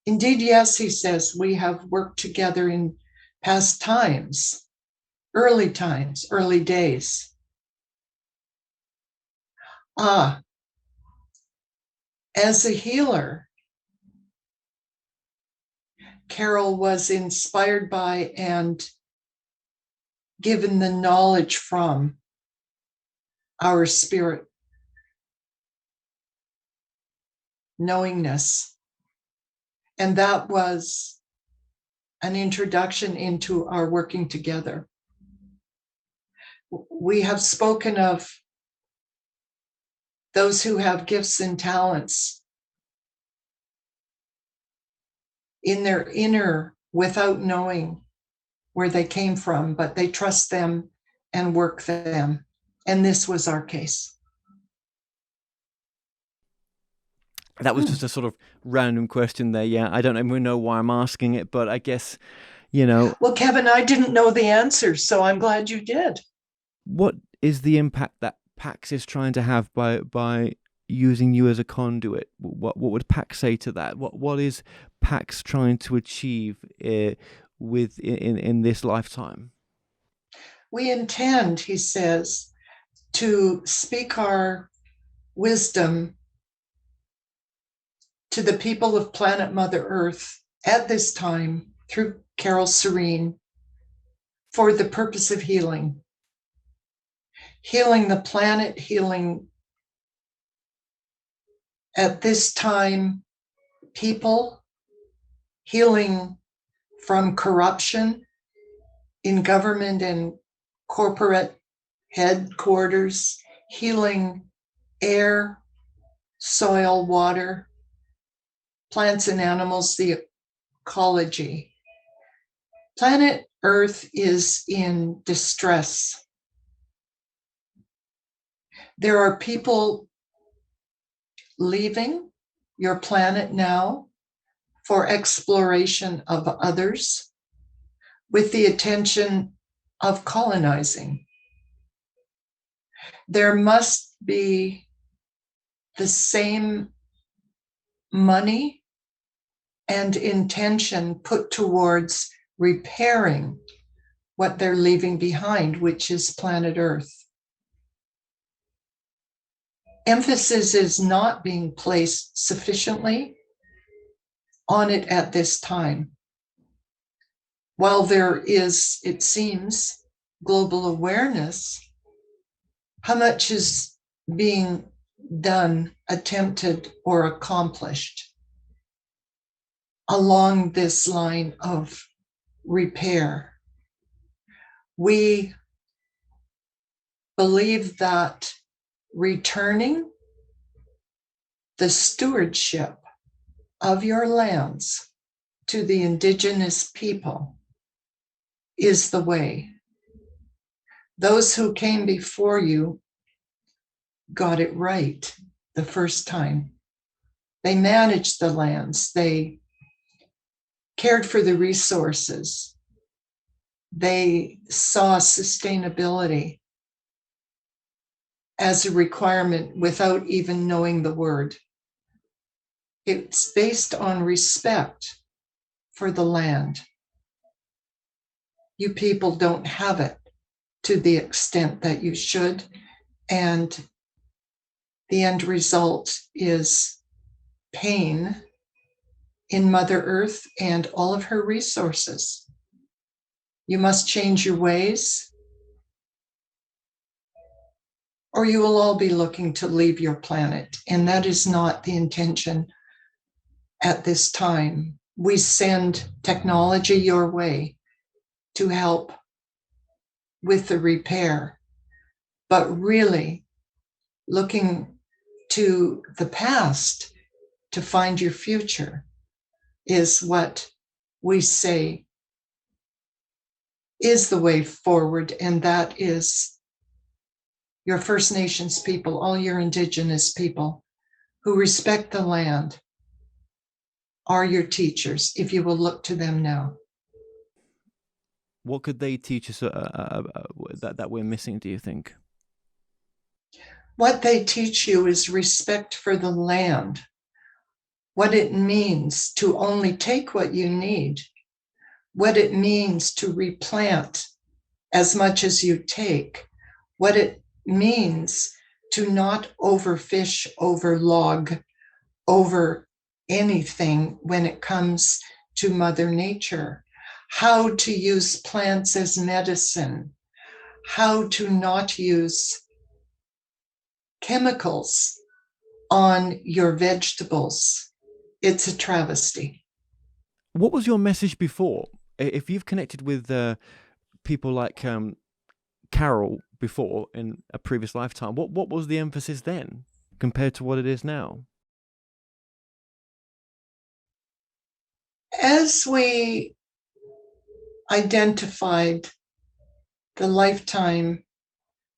Indeed, yes, he says, we have worked together in past times, early days. As a healer, Carole was inspired by and given the knowledge from our spirit, knowingness. And that was an introduction into our working together. We have spoken of those who have gifts and talents in their inner without knowing where they came from, but they trust them and work them. And this was our case. That was just a sort of random question there. Yeah, I don't even know why I'm asking it, but I guess, Well, Kevin, I didn't know the answers, so I'm glad you did. What is the impact that Pax is trying to have by using you as a conduit? What would Pax say to that? What is Pax trying to achieve in this lifetime? We intend, he says, to speak our wisdom to the people of planet Mother Earth at this time through Carole Serene for the purpose of healing. Healing the planet, healing at this time people, healing from corruption in government and corporate headquarters, healing air, soil, water, plants and animals, the ecology. Planet Earth is in distress. There are people leaving your planet now for exploration of others with the intention of colonizing. There must be the same money and intention put towards repairing what they're leaving behind, which is planet Earth. Emphasis is not being placed sufficiently on it at this time. While there is, it seems, global awareness, how much is being done, attempted, or accomplished along this line of repair? We believe that returning the stewardship of your lands to the indigenous people is the way. Those who came before you got it right the first time. They managed the lands. They cared for the resources. They saw sustainability as a requirement without even knowing the word. It's based on respect for the land. You people don't have it to the extent that you should, and the end result is pain in Mother Earth and all of her resources. You must change your ways, or you will all be looking to leave your planet, and that is not the intention at this time. We send technology your way to help with the repair, but really looking to the past to find your future is what we say is the way forward, and that is your First Nations people, all your Indigenous people who respect the land are your teachers, if you will look to them now. What could they teach us that we're missing, do you think? What they teach you is respect for the land, what it means to only take what you need, what it means to replant as much as you take, what it means to not overfish, overlog, over anything when it comes to Mother Nature, how to use plants as medicine, how to not use chemicals on your vegetables. It's a travesty. What was your message before? If you've connected with people like Carole before in a previous lifetime, what was the emphasis then compared to what it is now? As we identified the lifetime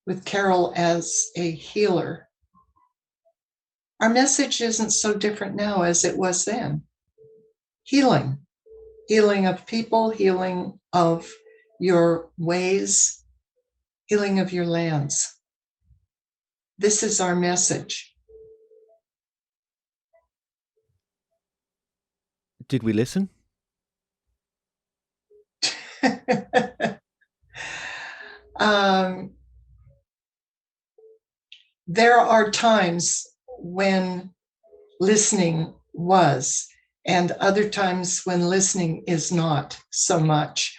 with Carole as a healer, our message isn't so different now as it was then. Healing of people, healing of your ways, healing of your lands. This is our message. Did we listen? There are times when listening was, and other times when listening is not so much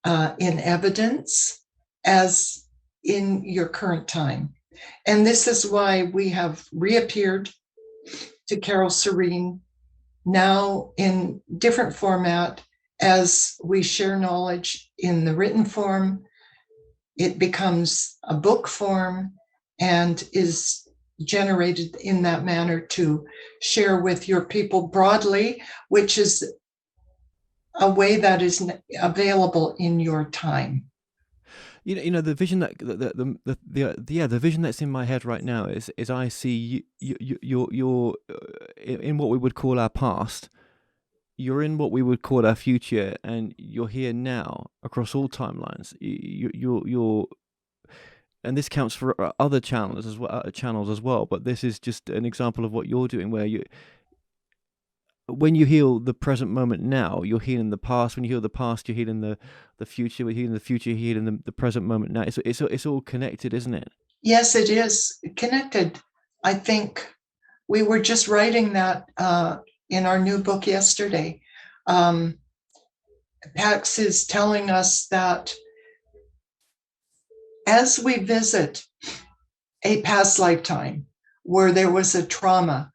in evidence as in your current time. And this is why we have reappeared to Carole Serene, now in different format, as we share knowledge in the written form, it becomes a book form and is generated in that manner to share with your people broadly, which is a way that is available in your time. The vision that the vision that's in my head right now is I see you're in what we would call our past. You're in what we would call our future, and you're here now across all timelines. You're and this counts for other channels as well. But this is just an example of what you're doing, where when you heal the present moment now, you're healing the past. When you heal the past, you're healing the future. We're healing the future, you're healing the present moment now. It's all connected, isn't it? Yes, it is connected. I think we were just writing that in our new book yesterday. Pax is telling us that as we visit a past lifetime where there was a trauma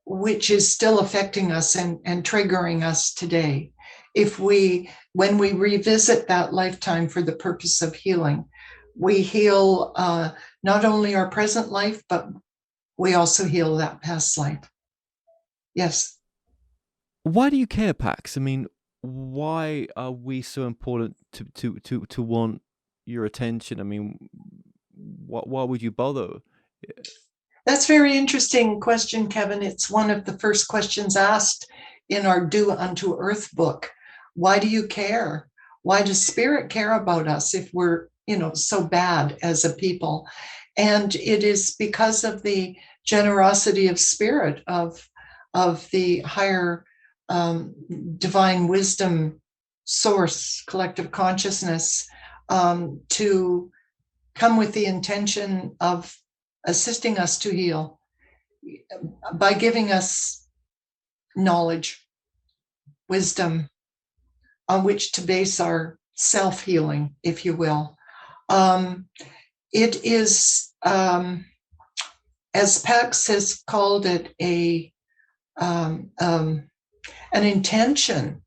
which is still affecting us and triggering us today, when we revisit that lifetime for the purpose of healing, we heal not only our present life, but we also heal that past life. Yes. Why do you care, Pax? I mean, why are we so important to want your attention? I mean, why would you bother? That's a very interesting question, Kevin. It's one of the first questions asked in our Do Unto Earth book. Why do you care? Why does Spirit care about us if we're, so bad as a people? And it is because of the generosity of Spirit, of the higher divine wisdom source, collective consciousness, to come with the intention of assisting us to heal by giving us knowledge, wisdom on which to base our self-healing, if you will. It is, as Pax has called it, an intention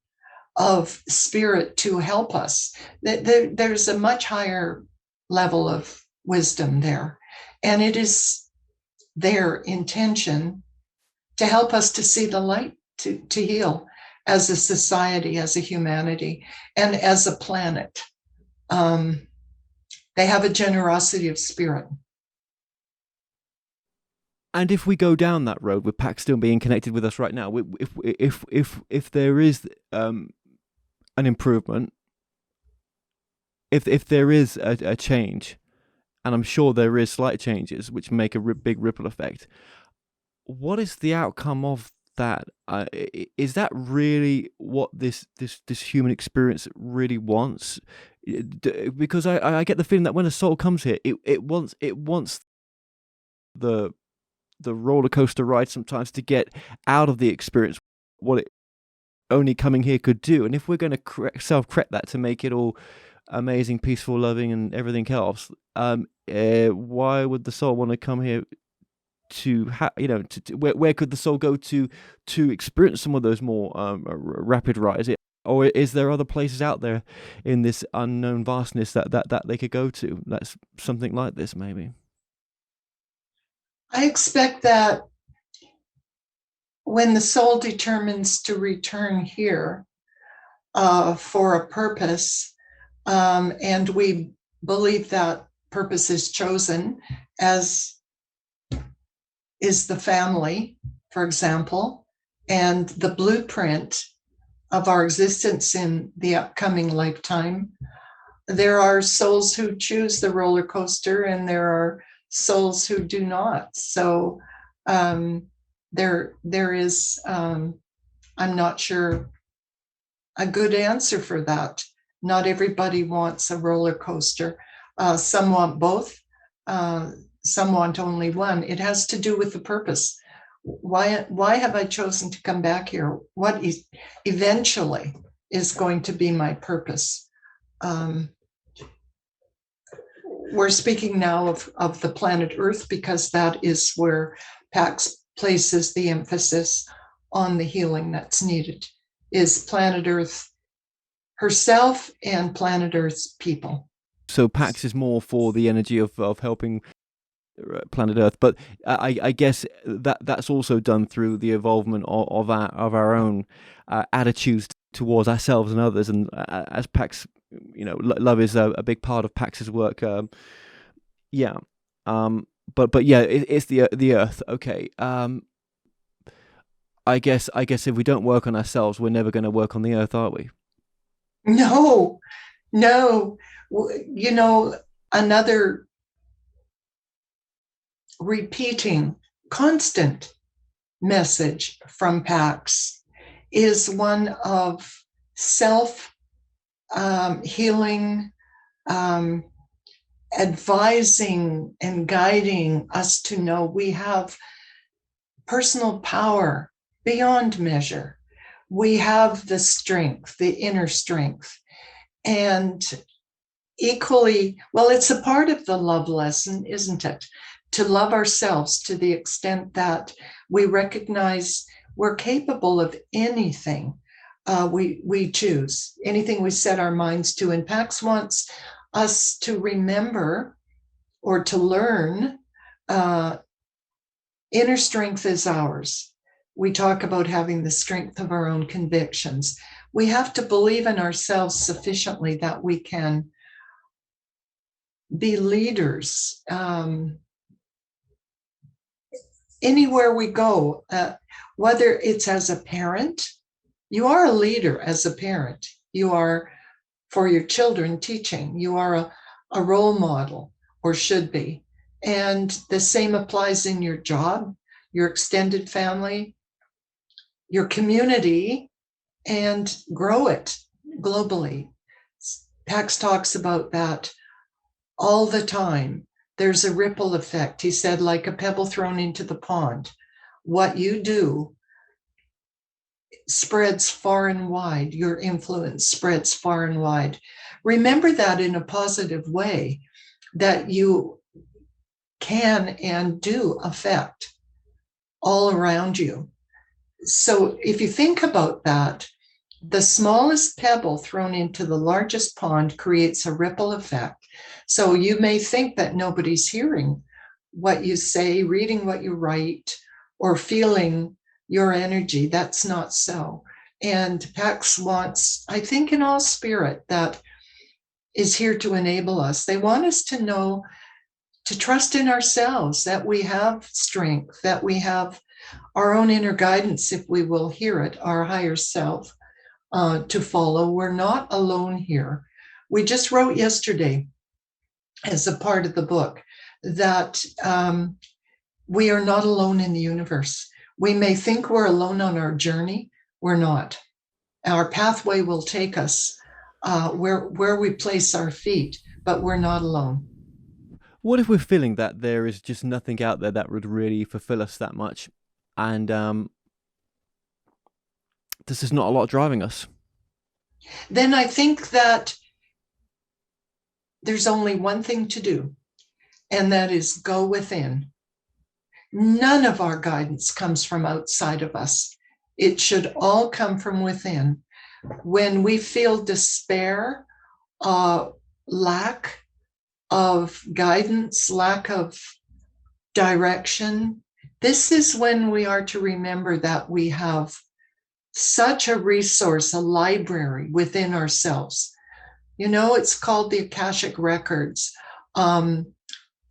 of Spirit to help us. There's a much higher level of wisdom there. And it is their intention to help us to see the light, to heal as a society, as a humanity, and as a planet. They have a generosity of Spirit. And if we go down that road with Pax still being connected with us right now, if there is an improvement, if there is a change, and I'm sure there is slight changes which make a big ripple effect, what is the outcome of that? Is that really what this human experience really wants? Because I get the feeling that when a soul comes here, it wants the roller coaster ride sometimes to get out of the experience what it only coming here could do. And if we're going to self-correct that to make it all amazing, peaceful, loving, and everything else, why would the soul want to come here to where could the soul go to experience some of those more rapid rides? Or is there other places out there in this unknown vastness that they could go to? That's something like this, maybe. I expect that when the soul determines to return here for a purpose, and we believe that purpose is chosen, as is the family, for example, and the blueprint of our existence in the upcoming lifetime. There are souls who choose the roller coaster, and there are souls who do not. So there is, I'm not sure, a good answer for that. Not everybody wants a roller coaster. Some want both. Some want only one. It has to do with the purpose. Why have I chosen to come back here? What is eventually is going to be my purpose? We're speaking now of the planet Earth because that is where Pax places the emphasis on the healing that's needed. Is planet Earth herself and planet Earth's people. So Pax is more for the energy of helping planet Earth, but I guess that's also done through the evolvement of our own attitudes towards ourselves and others. And as Pax, love is a big part of Pax's work. Yeah, but yeah, it's the Earth. Okay. I guess if we don't work on ourselves, we're never going to work on the Earth, are we? No. Another repeating constant message from Pax is one of self healing, advising and guiding us to know we have personal power beyond measure. We have the strength, the inner strength. And equally, well, it's a part of the love lesson, isn't it? To love ourselves to the extent that we recognize we're capable of anything we choose, anything we set our minds to. And Pax wants us to remember or to learn inner strength is ours. We talk about having the strength of our own convictions. We have to believe in ourselves sufficiently that we can be leaders anywhere we go, whether it's as a parent. You are a leader as a parent. You are, for your children, teaching. You are a role model, or should be. And the same applies in your job, your extended family, your community, and grow it globally. Pax talks about that all the time. There's a ripple effect. He said, like a pebble thrown into the pond. What you do spreads far and wide. Your influence spreads far and wide. Remember that in a positive way, that you can and do affect all around you. So if you think about that, the smallest pebble thrown into the largest pond creates a ripple effect. So you may think that nobody's hearing what you say, reading what you write, or feeling your energy. That's not so. And Pax wants, I think, in all spirit, that is here to enable us. They want us to know, to trust in ourselves, that we have strength, that we have our own inner guidance, if we will hear it, our higher self to follow. We're not alone here. We just wrote yesterday, as a part of the book, that we are not alone in the universe. We may think we're alone on our journey. We're not. Our pathway will take us where we place our feet, but we're not alone. What if we're feeling that there is just nothing out there that would really fulfill us that much, and this is not a lot driving us? Then I think that there's only one thing to do, and that is go within. None of our guidance comes from outside of us. It should all come from within. When we feel despair, lack of guidance, lack of direction, this is when we are to remember that we have such a resource, a library within ourselves. It's called the Akashic Records.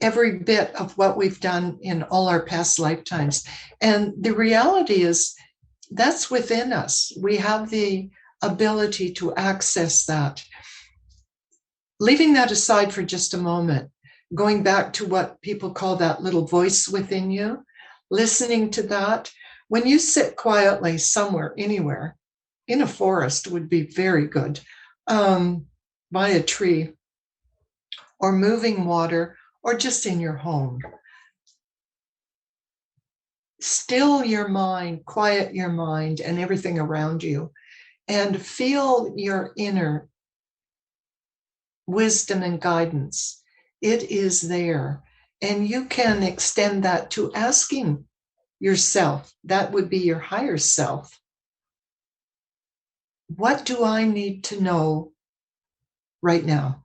Every bit of what we've done in all our past lifetimes. And the reality is that's within us. We have the ability to access that. Leaving that aside for just a moment, going back to what people call that little voice within you, listening to that. When you sit quietly somewhere, anywhere, in a forest would be very good, by a tree, or moving water, or just in your home. Still your mind, quiet your mind and everything around you, and feel your inner wisdom and guidance. It is there. And you can extend that to asking yourself, that would be your higher self, what do I need to know right now?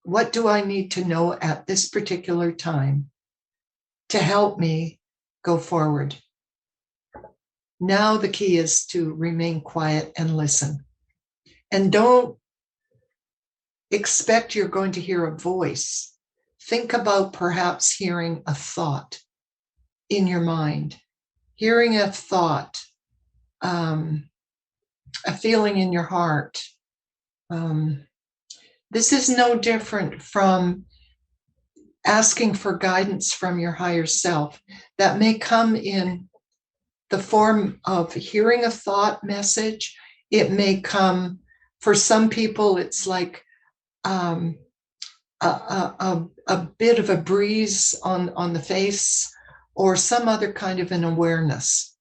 What do I need to know at this particular time to help me go forward? Now the key is to remain quiet and listen. And don't expect you're going to hear a voice. Think about perhaps hearing a thought in your mind, hearing a thought, a feeling in your heart. This is no different from asking for guidance from your higher self. That may come in the form of hearing a thought message. It may come, for some people, it's like a bit of a breeze on the face, or some other kind of an awareness.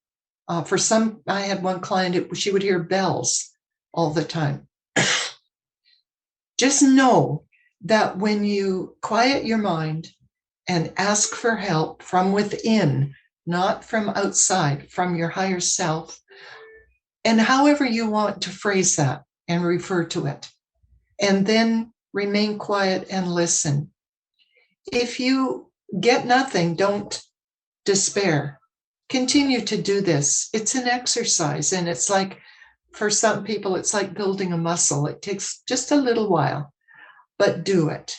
For some, I had one client, she would hear bells all the time. Just know that when you quiet your mind and ask for help from within, not from outside, from your higher self, and however you want to phrase that and refer to it, and then remain quiet and listen. If you get nothing, don't despair. Continue to do this. It's an exercise, and it's like, for some people, it's like building a muscle. It takes just a little while, but do it.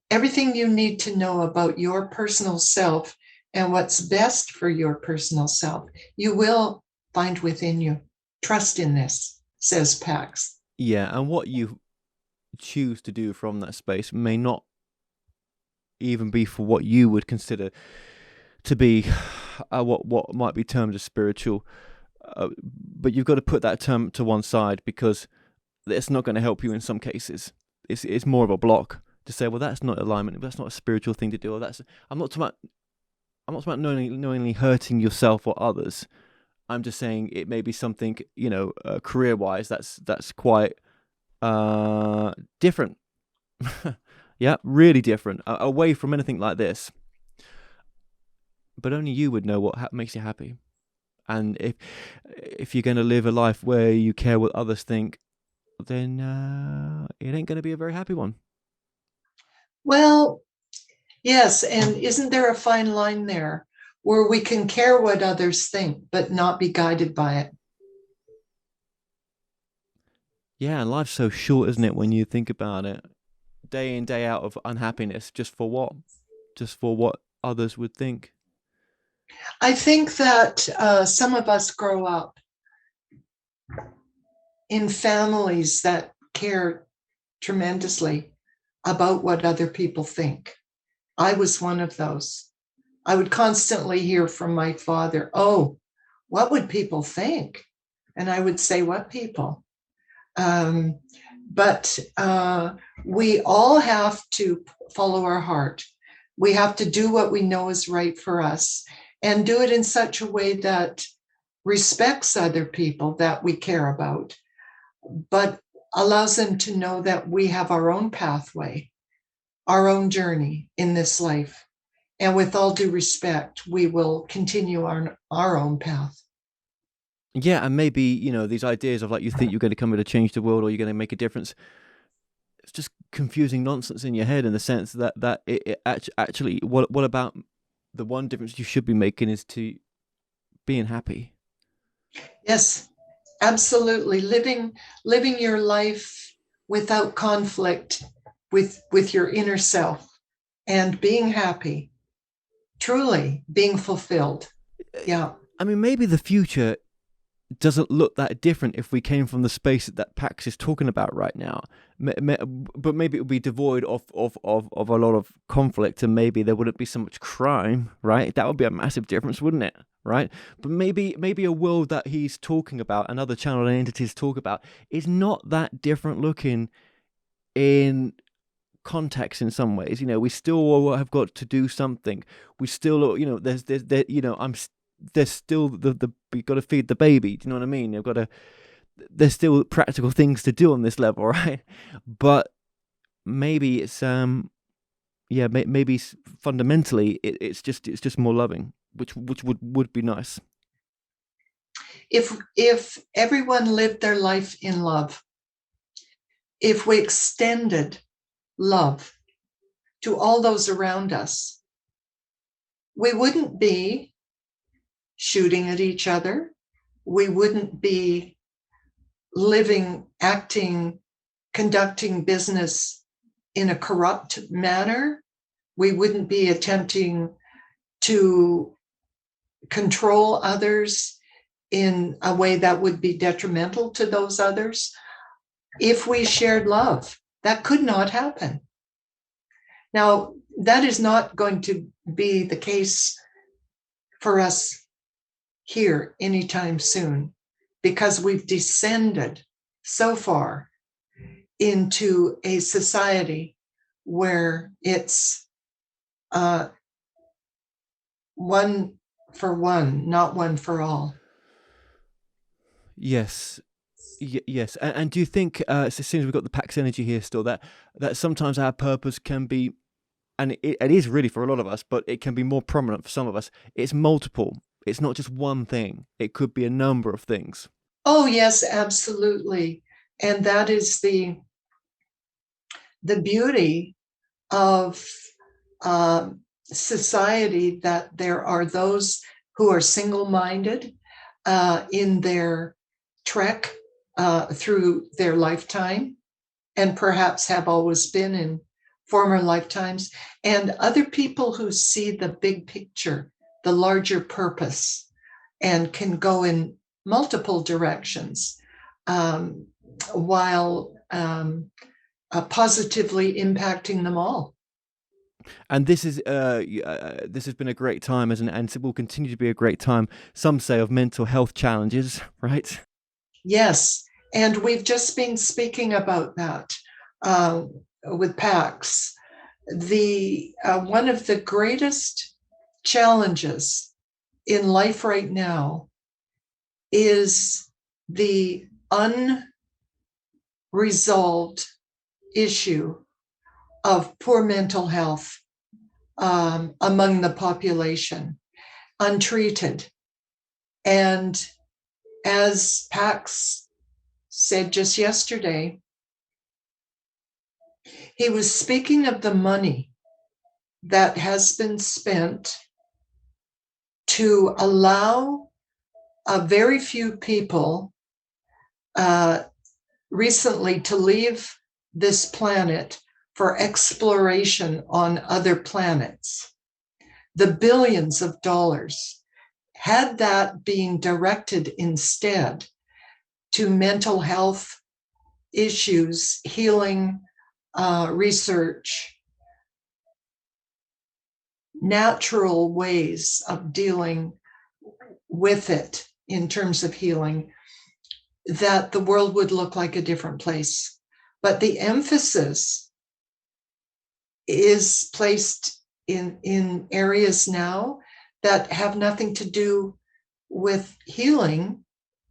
Everything you need to know about your personal self and what's best for your personal self, you will find within you. Trust in this, says Pax. Yeah, and what you choose to do from that space may not even be for what you would consider to be what might be termed as spiritual, but you've got to put that term to one side, because it's not going to help you in some cases. It's more of a block to say, well, that's not alignment, that's not a spiritual thing to do, or that's I'm not talking about knowingly hurting yourself or others. I'm just saying it may be something, career wise that's quite different. Yeah, really different, away from anything like this. But only you would know what makes you happy. And if you're going to live a life where you care what others think, then it ain't going to be a very happy one. Well, yes, and isn't there a fine line there where we can care what others think but not be guided by it? Yeah, and life's so short, isn't it, when you think about it? Day in, day out of unhappiness, just for what? Just for what others would think. I think that some of us grow up in families that care tremendously about what other people think. I was one of those. I would constantly hear from my father, "Oh, what would people think?" And I would say, "What people?" But we all have to follow our heart. We have to do what we know is right for us, and do it in such a way that respects other people that we care about, but allows them to know that we have our own pathway, our own journey in this life. And with all due respect, we will continue on our own path. Yeah, and maybe, these ideas of like, you think you're going to come here to change the world or you're going to make a difference. It's just confusing nonsense in your head, in the sense that it actually, what about the one difference you should be making is to being happy. Yes, absolutely. Living your life without conflict with your inner self, and being happy, truly being fulfilled. Yeah. I mean, maybe the future doesn't look that different if we came from the space that Pax is talking about right now. But maybe it would be devoid of a lot of conflict, and maybe there wouldn't be so much crime, right? That would be a massive difference, wouldn't it? Right? But maybe a world that he's talking about and other channel entities talk about is not that different looking in context in some ways. We still have got to do something. We still, there's still you got to feed the baby. Do you know what I mean? There's still practical things to do on this level, right? But maybe it's maybe fundamentally it's just more loving, which would be nice. If everyone lived their life in love, if we extended love to all those around us, we wouldn't be shooting at each other. We wouldn't be living, acting, conducting business in a corrupt manner. We wouldn't be attempting to control others in a way that would be detrimental to those others. If we shared love, that could not happen. Now, that is not going to be the case for us here anytime soon, because we've descended so far into a society where it's one for one, not one for all. Yes. Yes. And do you think, so as soon as we've got the Pax energy here still, that sometimes our purpose can be, and it is really for a lot of us, but it can be more prominent for some of us, it's multiple. It's not just one thing. It could be a number of things. Oh, yes, absolutely. And that is the beauty of society, that there are those who are single-minded in their trek through their lifetime, and perhaps have always been in former lifetimes, and other people who see the big picture, the larger purpose, and can go in multiple directions while positively impacting them all. And this has been a great time, and it will continue to be a great time, some say, of mental health challenges, right? Yes, and we've just been speaking about that with Pax. The one of the greatest challenges in life right now is the unresolved issue of poor mental health among the population, untreated. And as Pax said just yesterday, he was speaking of the money that has been spent to allow a very few people recently to leave this planet for exploration on other planets. The billions of dollars, had that been directed instead to mental health issues, healing, research, natural ways of dealing with it in terms of healing, that the world would look like a different place. But the emphasis is placed in areas now that have nothing to do with healing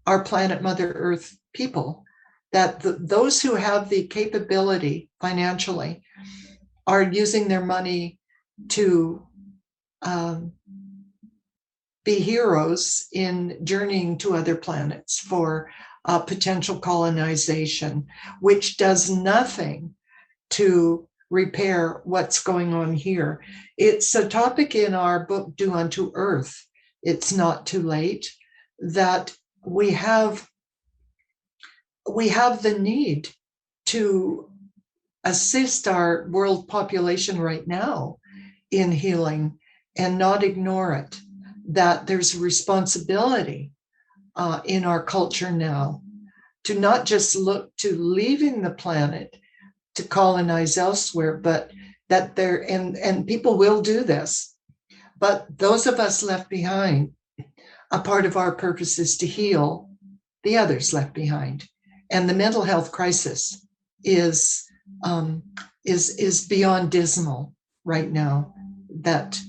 our planet Mother Earth people, that those who have the capability financially are using their money to be heroes in journeying to other planets for potential colonization, which does nothing to repair what's going on here. It's a topic in our book, Do Unto Earth, It's Not Too Late, that we have the need to assist our world population right now in healing and not ignore it, that there's a responsibility in our culture now to not just look to leaving the planet to colonize elsewhere, but that there, and people will do this, but those of us left behind, a part of our purpose is to heal the others left behind. And the mental health crisis is beyond dismal right now, that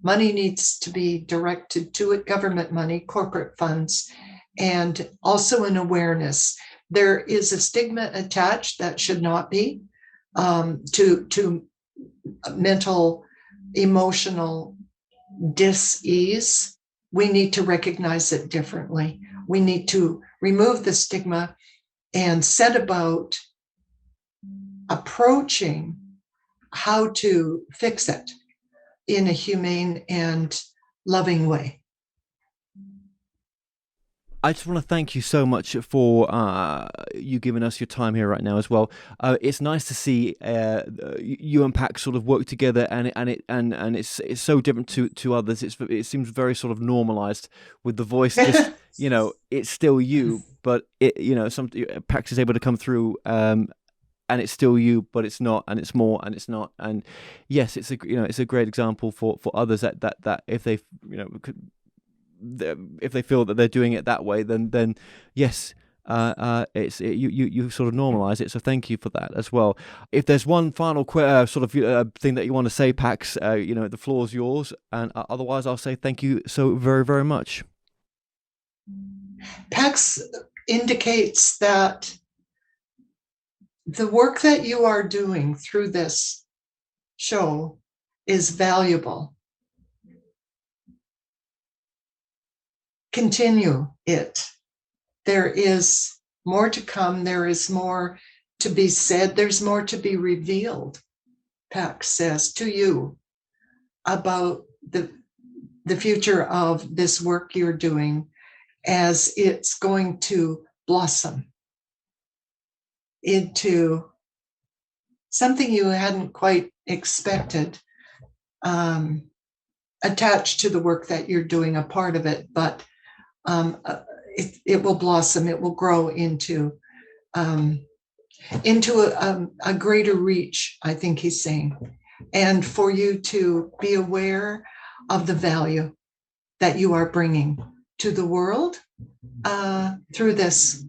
money needs to be directed to it, government money, corporate funds, and also an awareness. There is a stigma attached that should not be to mental, emotional dis-ease. We need to recognize it differently. we need to remove the stigma and set about approaching how to fix it in a humane and loving way. I just want to thank you so much for you giving us your time here right now as well. It's nice to see you and Pax sort of work together, and it's so different to others. It seems very sort of normalized with the voice. Just it's still you, but Pax is able to come through. And it's still you, but it's not, and it's more, and it's not. And yes, it's a great example for others that if they if they feel that they're doing it that way, then yes, you sort of normalize it. So thank you for that as well. If there's one final thing that you want to say, Pax, the floor's yours. And otherwise, I'll say thank you so very, very much. Pax indicates that the work that you are doing through this show is valuable. Continue it. There is more to come. There is more to be said. There's more to be revealed, Pax says, to you about the future of this work you're doing as it's going to blossom into something you hadn't quite expected, attached to the work that you're doing, a part of it, but it will blossom. It will grow into a greater reach, I think he's saying, and for you to be aware of the value that you are bringing to the world through this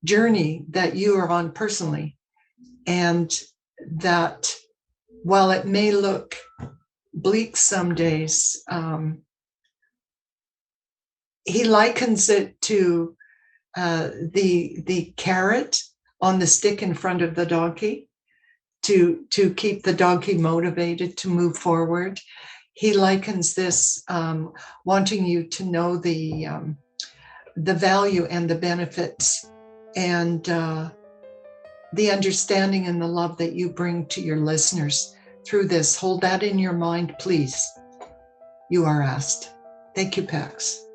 journey that you are on personally, and that while it may look bleak some days, he likens it to the carrot on the stick in front of the donkey to keep the donkey motivated to move forward. He likens this wanting you to know the value and the benefits and the understanding and the love that you bring to your listeners through this. Hold that in your mind, please. You are asked. Thank you, Pax.